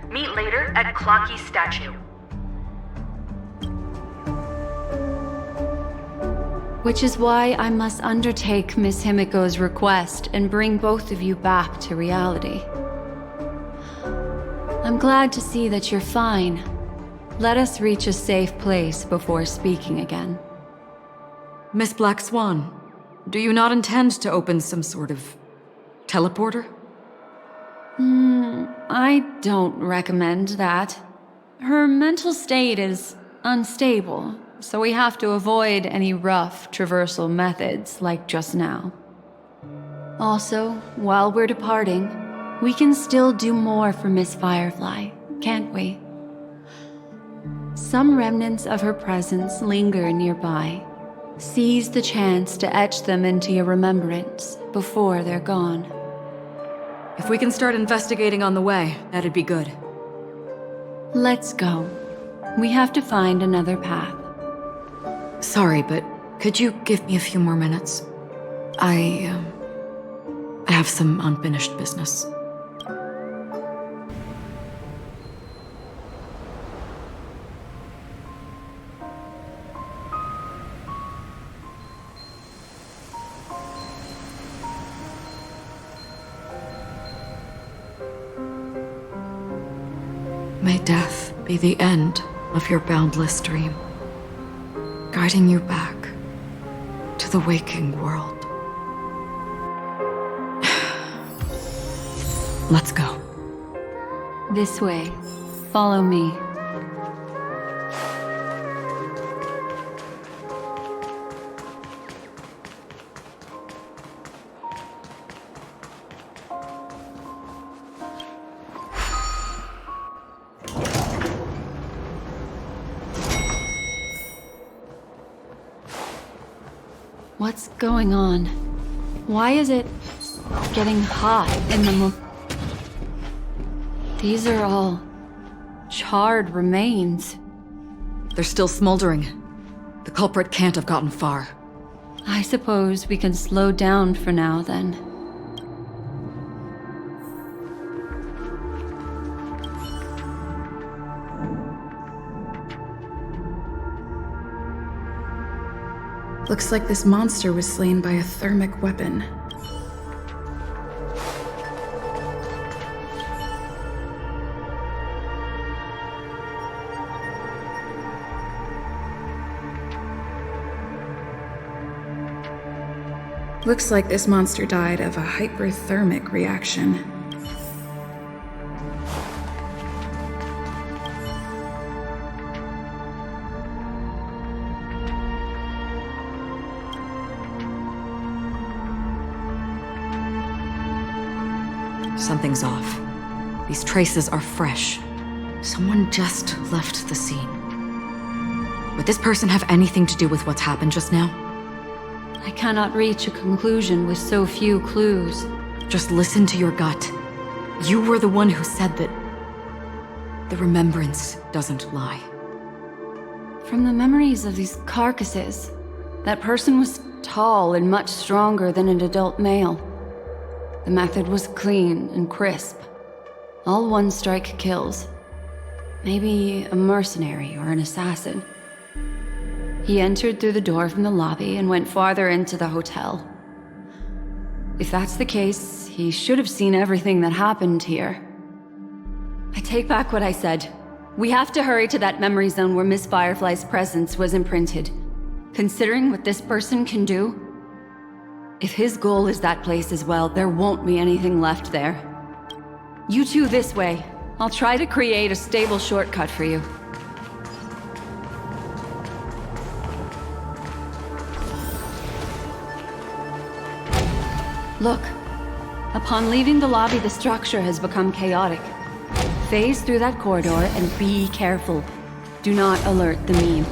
Meet later at Clocky's statue. Which is why I must undertake Miss Himiko's request and bring both of you back to reality. I'm glad to see that you're fine. Let us reach a safe place before speaking again. Miss Black Swan, do you not intend to open some sort of teleporter? I don't recommend that. Her mental state is unstable, so we have to avoid any rough traversal methods like just now. Also, while we're departing, we can still do more for Miss Firefly, can't we? Some remnants of her presence linger nearby. Seize the chance to etch them into your remembrance before they're gone. If we can start investigating on the way, that'd be good. Let's go. We have to find another path. Sorry, but could you give me a few more minutes? I have some unfinished business. May death be the end of your boundless dream, guiding you back to the waking world. Let's go. This way. Follow me. What's going on? Why is it getting hot in the These are all charred remains. They're still smoldering. The culprit can't have gotten far. I suppose we can slow down for now, then. Looks like this monster was slain by a thermic weapon. Looks like this monster died of a hyperthermic reaction. Something's off. These traces are fresh. Someone just left the scene. Would this person have anything to do with what's happened just now? I cannot reach a conclusion with so few clues. Just listen to your gut. You were the one who said that the remembrance doesn't lie. From the memories of these carcasses, that person was tall and much stronger than an adult male. The method was clean and crisp. All one-strike kills. Maybe a mercenary or an assassin. He entered through the door from the lobby and went farther into the hotel. If that's the case, he should have seen everything that happened here. I take back what I said. We have to hurry to that memory zone where Miss Firefly's presence was imprinted. Considering what this person can do, if his goal is that place as well, there won't be anything left there. You two this way. I'll try to create a stable shortcut for you. Look. Upon leaving the lobby, the structure has become chaotic. Phase through that corridor and be careful. Do not alert the meme.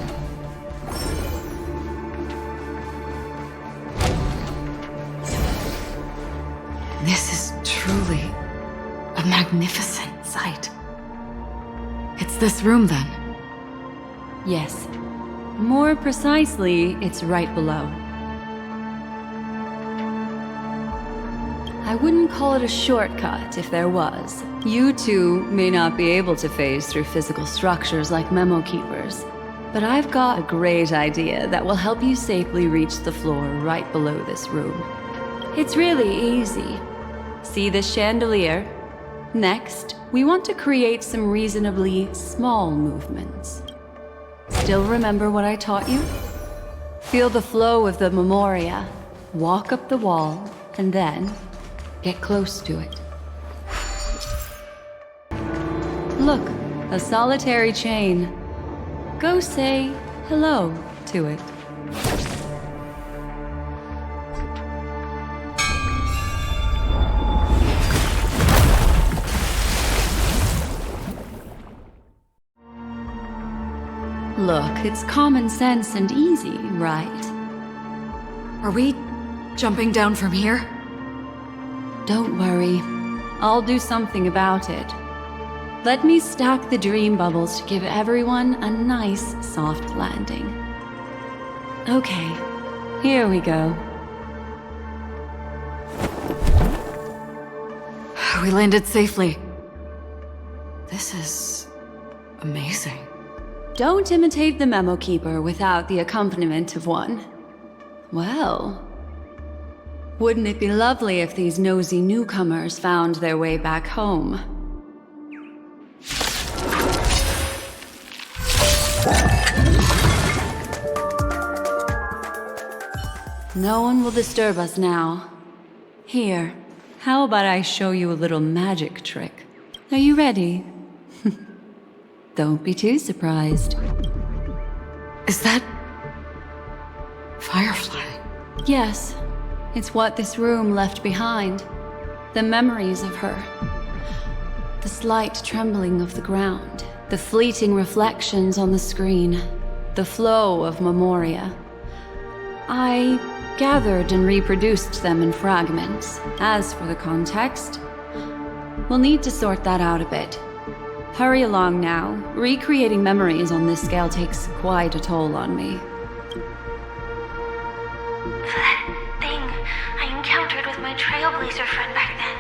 This is truly a magnificent sight. It's this room, then? Yes. More precisely, it's right below. I wouldn't call it a shortcut if there was. You two may not be able to phase through physical structures like memo keepers, but I've got a great idea that will help you safely reach the floor right below this room. It's really easy. See this chandelier? Next, we want to create some reasonably small movements. Still remember what I taught you? Feel the flow of the memoria, walk up the wall, and then get close to it. Look, a solitary chain. Go say hello to it. Look, it's common sense and easy, right? Are we jumping down from here? Don't worry. I'll do something about it. Let me stack the dream bubbles to give everyone a nice, soft landing. Okay, here we go. We landed safely. This is amazing. Don't imitate the memo keeper without the accompaniment of one. Well, wouldn't it be lovely if these nosy newcomers found their way back home? No one will disturb us now. Here, how about I show you a little magic trick? Are you ready? Don't be too surprised. Is that Firefly? Yes, it's what this room left behind. The memories of her. The slight trembling of the ground. The fleeting reflections on the screen. The flow of memoria. I gathered and reproduced them in fragments. As for the context, we'll need to sort that out a bit. Hurry along now. Recreating memories on this scale takes quite a toll on me. That thing I encountered with my Trailblazer friend back then.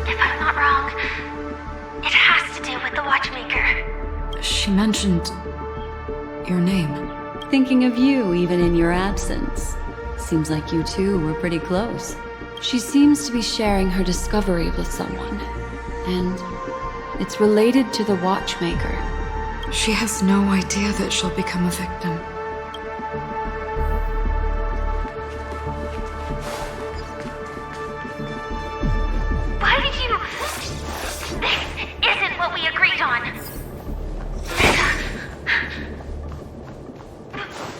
If I'm not wrong, it has to do with the Watchmaker. She mentioned your name. Thinking of you even in your absence. Seems like you two were pretty close. She seems to be sharing her discovery with someone. And it's related to the Watchmaker. She has no idea that she'll become a victim. Why did you... This isn't what we agreed on.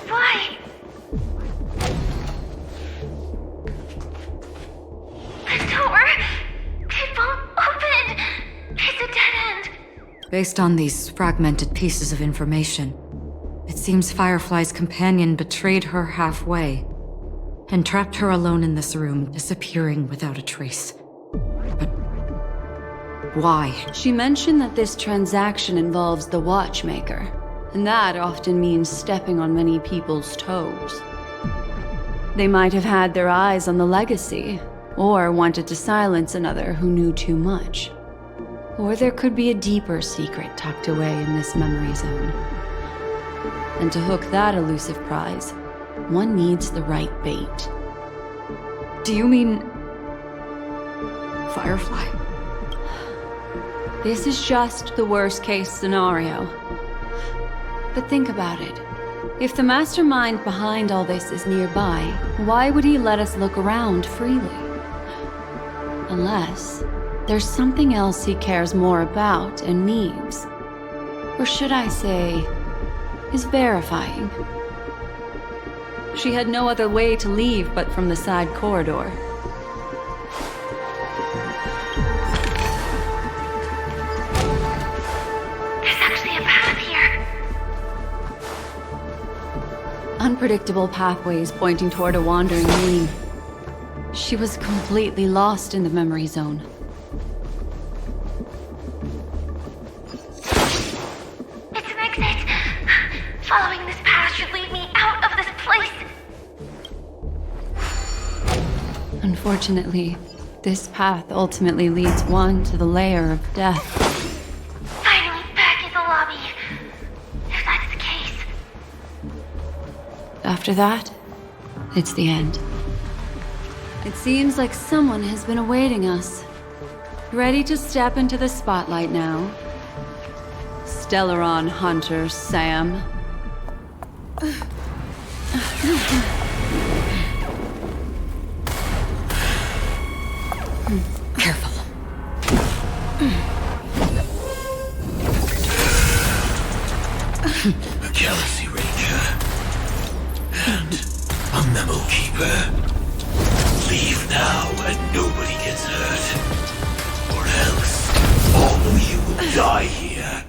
Why? The door... It won't open. It's a dead end. Based on these fragmented pieces of information, it seems Firefly's companion betrayed her halfway and trapped her alone in this room, disappearing without a trace. But why? She mentioned that this transaction involves the Watchmaker, and that often means stepping on many people's toes. They might have had their eyes on the legacy, or wanted to silence another who knew too much. Or there could be a deeper secret tucked away in this memory zone. And to hook that elusive prize, one needs the right bait. Do you mean... Firefly? This is just the worst-case scenario. But think about it. If the mastermind behind all this is nearby, why would he let us look around freely? Unless there's something else he cares more about and needs. Or should I say, is verifying. She had no other way to leave but from the side corridor. There's actually a path here. Unpredictable pathways pointing toward a wandering dream. She was completely lost in the memory zone. It's an exit. Following this path should lead me out of this place. Unfortunately, this path ultimately leads one to the lair of death. Finally back in the lobby. If that's the case. After that, it's the end. It seems like someone has been awaiting us. Ready to step into the spotlight now. Stellaron Hunter Sam. Careful. A Galaxy Ranger. And a Memo Keeper. Leave now and nobody gets hurt. Or else, all of you will die here.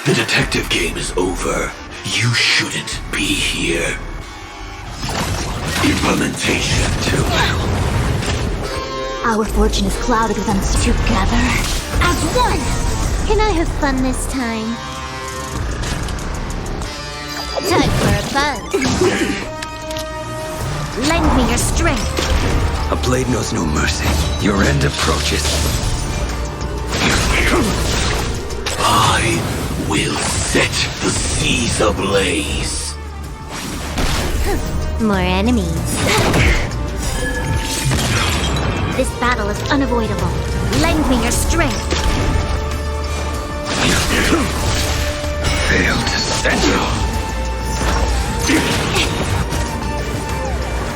The detective game is over. You shouldn't be here. Implementation too. Our fortune is clouded with uncertainty. Together as one! Can I have fun this time? Time for a buzz. Lend me your strength. A blade knows no mercy. Your end approaches. I will set the seas ablaze. More enemies. This battle is unavoidable. Lend me your strength. Failed to settle.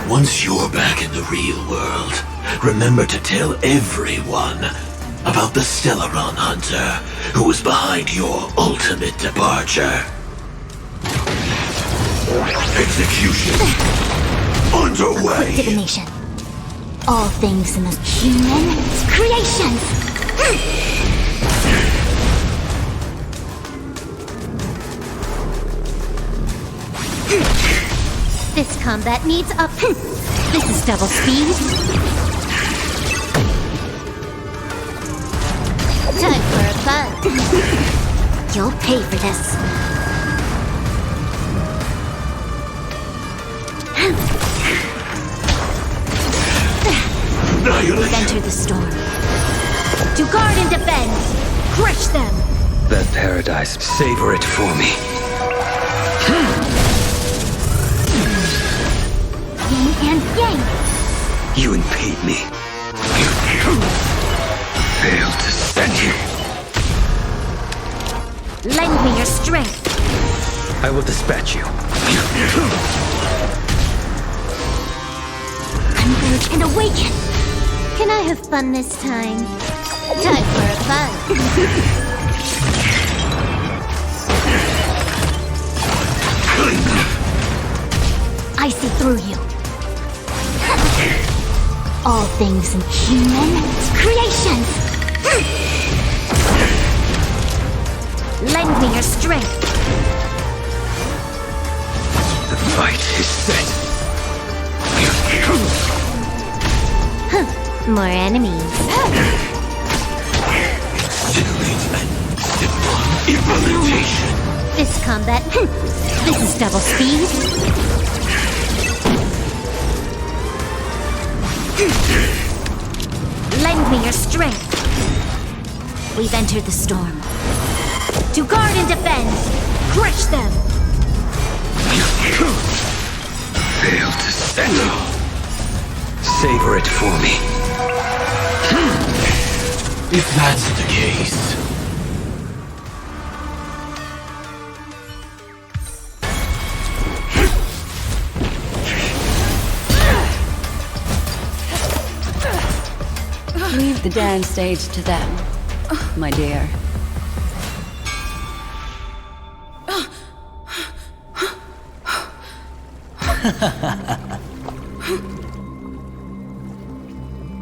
Once you're back in the real world, remember to tell everyone about the Stellaron Hunter who was behind your ultimate departure. Execution underway. Divination. All things in this human creations. This combat needs up. This is double speed. Time for a buzz. You'll pay for this. Enter the storm. To guard and defend. Crush them. That paradise, savor it for me. Yin and yang. You impede me. Fail to stand here. Lend me your strength. I will dispatch you. Converge and awaken. Can I have fun this time? Time for fun. I see through you. All things human creations. Lend me your strength. The fight is set. More enemies. Implementation. This combat. This is double speed. Lend me your strength. We've entered the storm. To guard and defend. Crush them. Fail to stand. Savor it for me. If that's the case. Leave the dance stage to them, my dear.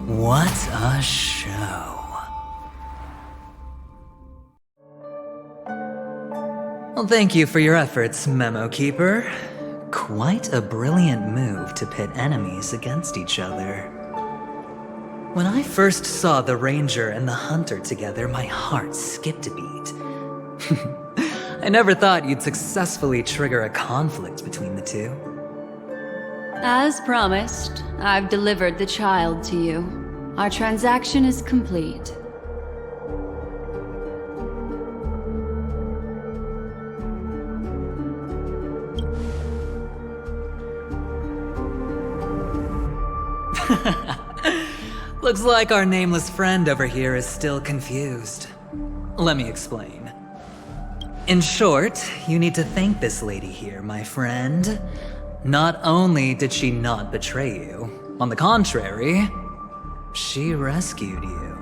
What a show. Well, thank you for your efforts, Memo Keeper. Quite a brilliant move to pit enemies against each other. When I first saw the Ranger and the Hunter together, my heart skipped a beat. I never thought you'd successfully trigger a conflict between the two. As promised, I've delivered the child to you. Our transaction is complete. Looks like our nameless friend over here is still confused. Let me explain. In short, you need to thank this lady here, my friend. Not only did she not betray you, on the contrary, she rescued you.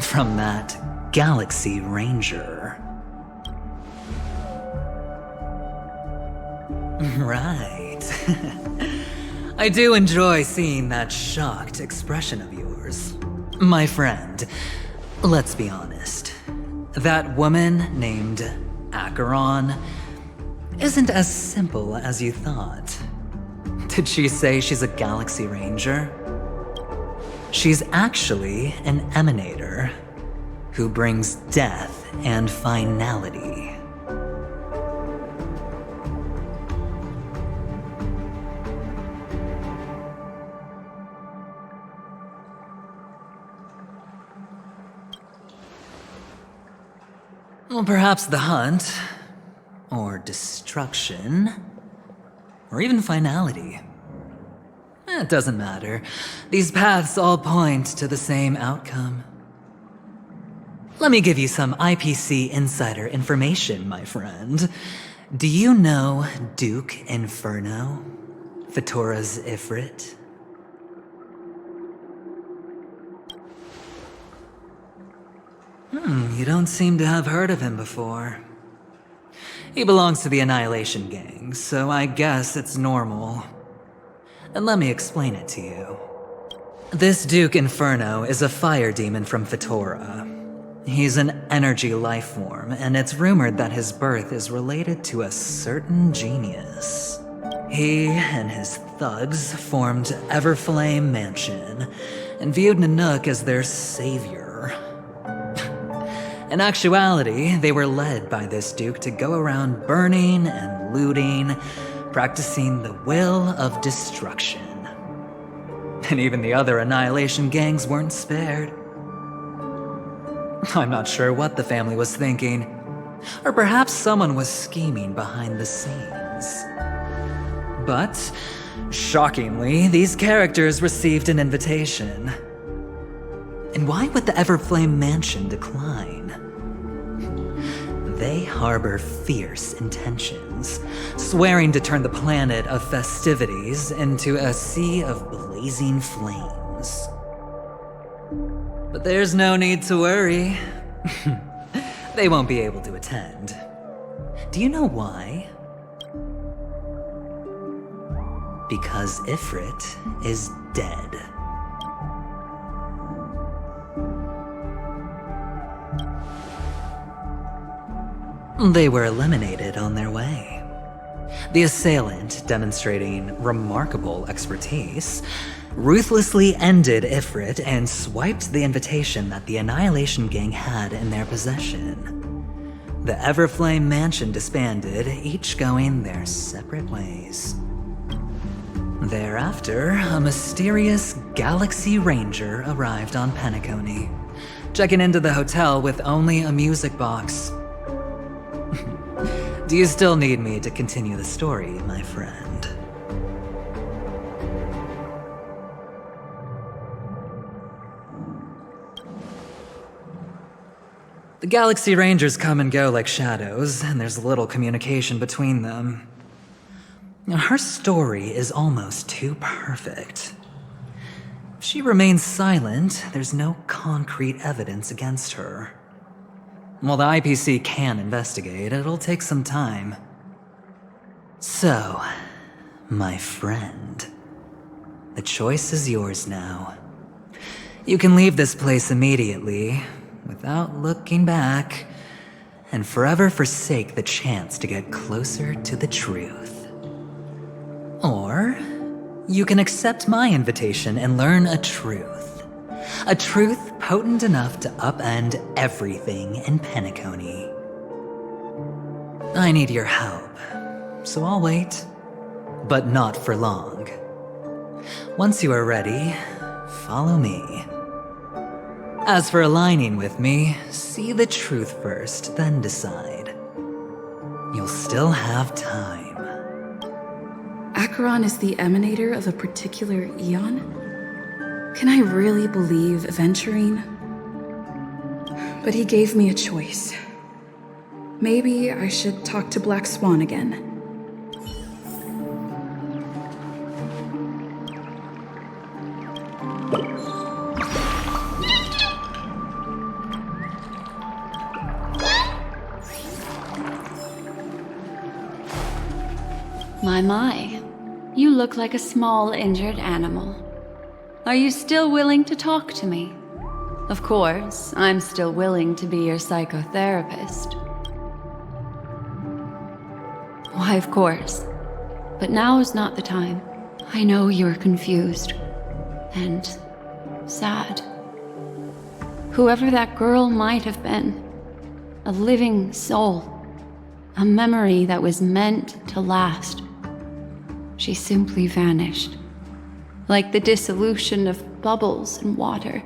From that Galaxy Ranger. Right. I do enjoy seeing that shocked expression of yours. My friend, let's be honest. That woman named Acheron isn't as simple as you thought. Did she say she's a Galaxy Ranger? She's actually an emanator who brings death and finality. Well, perhaps the hunt, or destruction, or even finality. It doesn't matter. These paths all point to the same outcome. Let me give you some IPC insider information, my friend. Do you know Duke Inferno? Fatora's Ifrit? You don't seem to have heard of him before. He belongs to the Annihilation Gang, so I guess it's normal. And let me explain it to you. This Duke Inferno is a fire demon from Fatora. He's an energy life form, and it's rumored that his birth is related to a certain genius. He and his thugs formed Everflame Mansion, and viewed Nanook as their savior. In actuality, they were led by this Duke to go around burning and looting, practicing the will of destruction. And even the other Annihilation gangs weren't spared. I'm not sure what the family was thinking. Or perhaps someone was scheming behind the scenes. But, shockingly, these characters received an invitation. And why would the Everflame Mansion decline? They harbor fierce intentions, swearing to turn the planet of festivities into a sea of blazing flames. But there's no need to worry. They won't be able to attend. Do you know why? Because Ifrit is dead. They were eliminated on their way. The assailant, demonstrating remarkable expertise, ruthlessly ended Ifrit and swiped the invitation that the Annihilation Gang had in their possession. The Everflame Mansion disbanded, each going their separate ways. Thereafter, a mysterious Galaxy Ranger arrived on Penacony, checking into the hotel with only a music box. Do you still need me to continue the story, my friend? The Galaxy Rangers come and go like shadows, and there's little communication between them. Her story is almost too perfect. If she remains silent, there's no concrete evidence against her. While the IPC can investigate, it'll take some time. So, my friend, the choice is yours now. You can leave this place immediately, without looking back, and forever forsake the chance to get closer to the truth. Or, you can accept my invitation and learn a truth. A truth potent enough to upend everything in Penacony. I need your help, so I'll wait, but not for long. Once you are ready, follow me. As for aligning with me, see the truth first, then decide. You'll still have time. Acheron is the emanator of a particular eon? Can I really believe Aventurine? But he gave me a choice. Maybe I should talk to Black Swan again. My. You look like a small injured animal. Are you still willing to talk to me? Of course, I'm still willing to be your psychotherapist. Why, of course. But now is not the time. I know you're confused. And sad. Whoever that girl might have been. A living soul. A memory that was meant to last. She simply vanished. Like the dissolution of bubbles in water.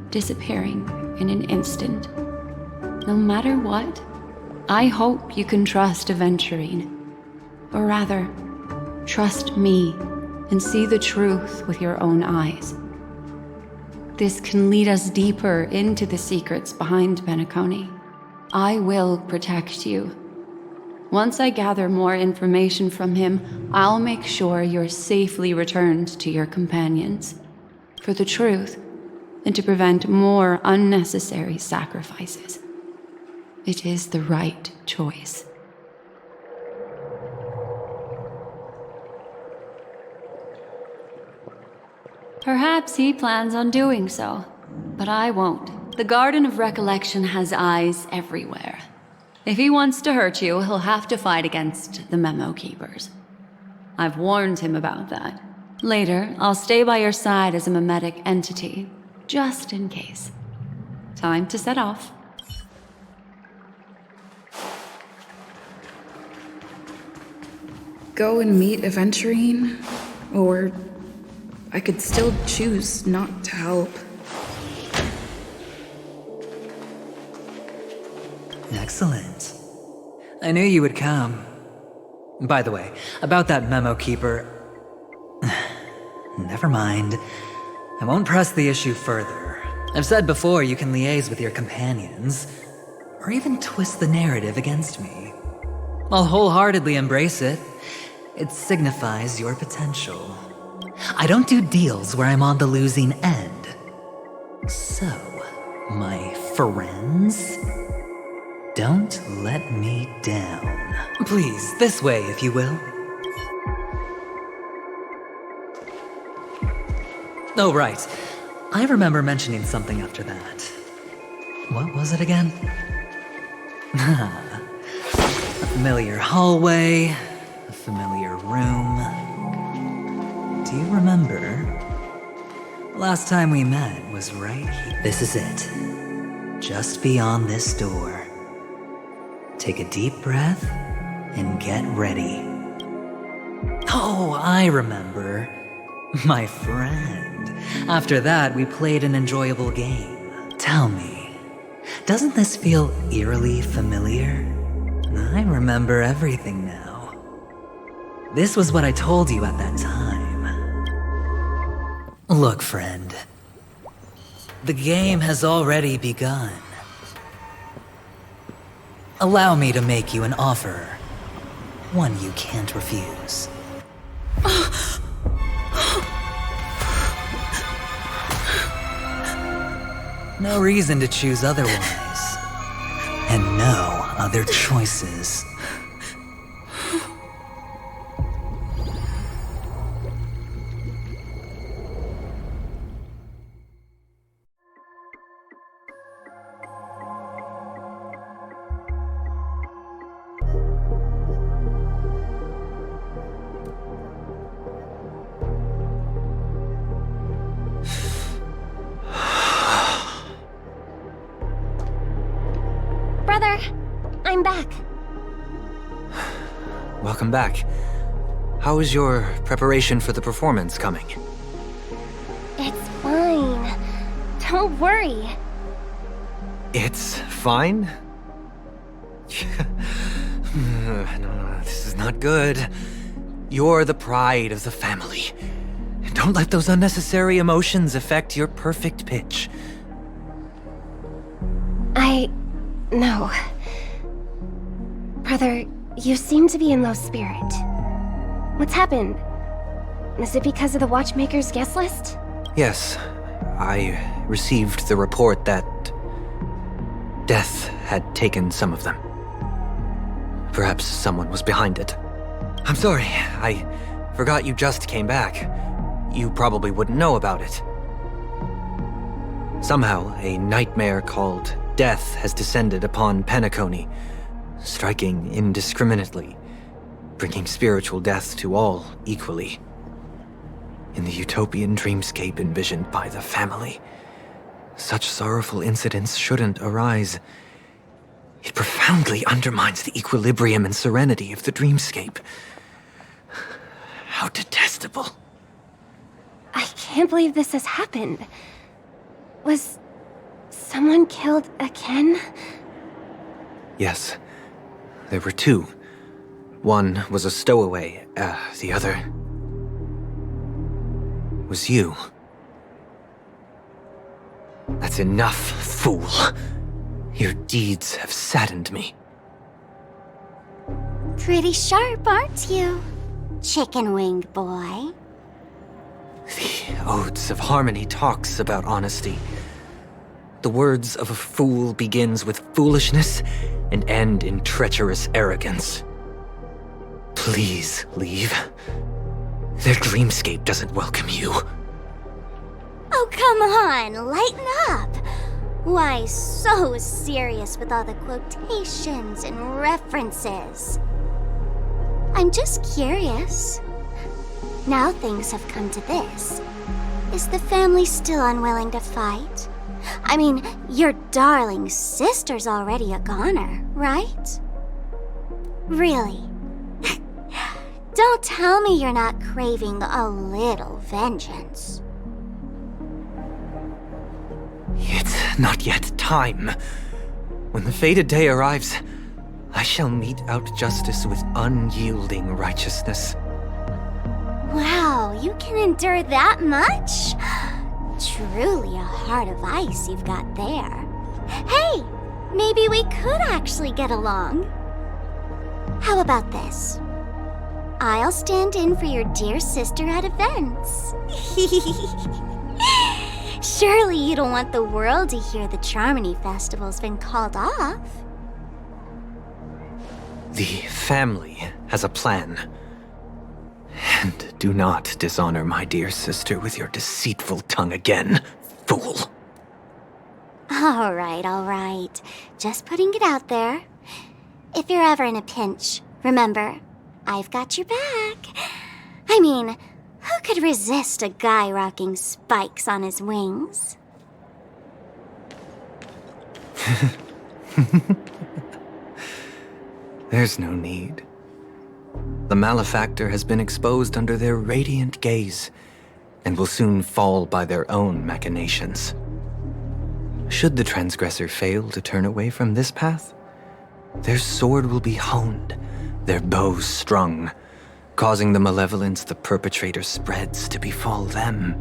Disappearing in an instant. No matter what, I hope you can trust Aventurine. Or rather, trust me and see the truth with your own eyes. This can lead us deeper into the secrets behind Penacony. I will protect you. Once I gather more information from him, I'll make sure you're safely returned to your companions. For the truth, and to prevent more unnecessary sacrifices. It is the right choice. Perhaps he plans on doing so, but I won't. The Garden of Recollection has eyes everywhere. If he wants to hurt you, he'll have to fight against the Memo Keepers. I've warned him about that. Later, I'll stay by your side as a memetic entity, just in case. Time to set off. Go and meet Aventurine, or I could still choose not to help. Excellent. I knew you would come. By the way, about that memo keeper... Never mind. I won't press the issue further. I've said before you can liaise with your companions, or even twist the narrative against me. I'll wholeheartedly embrace it. It signifies your potential. I don't do deals where I'm on the losing end. So, my friends, don't let me down. Please, this way, if you will. Oh, right. I remember mentioning something after that. What was it again? A familiar hallway, a familiar room. Do you remember? Last time we met was right here. This is it. Just beyond this door. Take a deep breath and get ready. Oh, I remember. My friend. After that, we played an enjoyable game. Tell me, doesn't this feel eerily familiar? I remember everything now. This was what I told you at that time. Look, friend. The game has already begun. Allow me to make you an offer. One you can't refuse. No reason to choose otherwise. And no other choices. Brother, I'm back. Welcome back. How is your preparation for the performance coming? It's fine. Don't worry. It's fine? No, this is not good. You're the pride of the family. Don't let those unnecessary emotions affect your perfect pitch. No. Brother, you seem to be in low spirit. What's happened? Is it because of the Watchmaker's guest list? Yes, I received the report that death had taken some of them. Perhaps someone was behind it. I'm sorry, I forgot you just came back. You probably wouldn't know about it. Somehow, a nightmare called death has descended upon Penacony, striking indiscriminately, bringing spiritual death to all equally. In the utopian dreamscape envisioned by the family, such sorrowful incidents shouldn't arise. It profoundly undermines the equilibrium and serenity of the dreamscape. How detestable. I can't believe this has happened. Was someone killed again? Yes, there were two. One was a stowaway, the other was you. That's enough, fool. Your deeds have saddened me. Pretty sharp, aren't you, chicken-winged boy? The Odes of Harmony talks about honesty. The words of a fool begins with foolishness and end in treacherous arrogance. Please leave. Their dreamscape doesn't welcome you. Oh, come on, lighten up. Why so serious with all the quotations and references? I'm just curious. Now things have come to this. Is the family still unwilling to fight? I mean, your darling sister's already a goner, right? Really? Don't tell me you're not craving a little vengeance. It's not yet time. When the fated day arrives, I shall mete out justice with unyielding righteousness. Wow, you can endure that much? Truly a heart of ice you've got there. Hey, maybe we could actually get along. How about this? I'll stand in for your dear sister at events. Surely you don't want the world to hear the Charmony Festival's been called off. The family has a plan. And do not dishonor my dear sister with your deceitful tongue again, fool. All right. Just putting it out there. If you're ever in a pinch, remember, I've got your back. I mean, who could resist a guy rocking spikes on his wings? There's no need. The malefactor has been exposed under their radiant gaze, and will soon fall by their own machinations. Should the transgressor fail to turn away from this path, their sword will be honed, their bow strung, causing the malevolence the perpetrator spreads to befall them.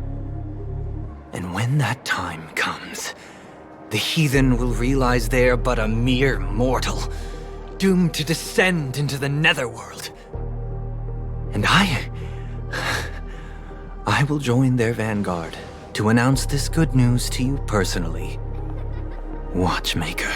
And when that time comes, the heathen will realize they're but a mere mortal, doomed to descend into the netherworld. And I will join their vanguard to announce this good news to you personally, Watchmaker.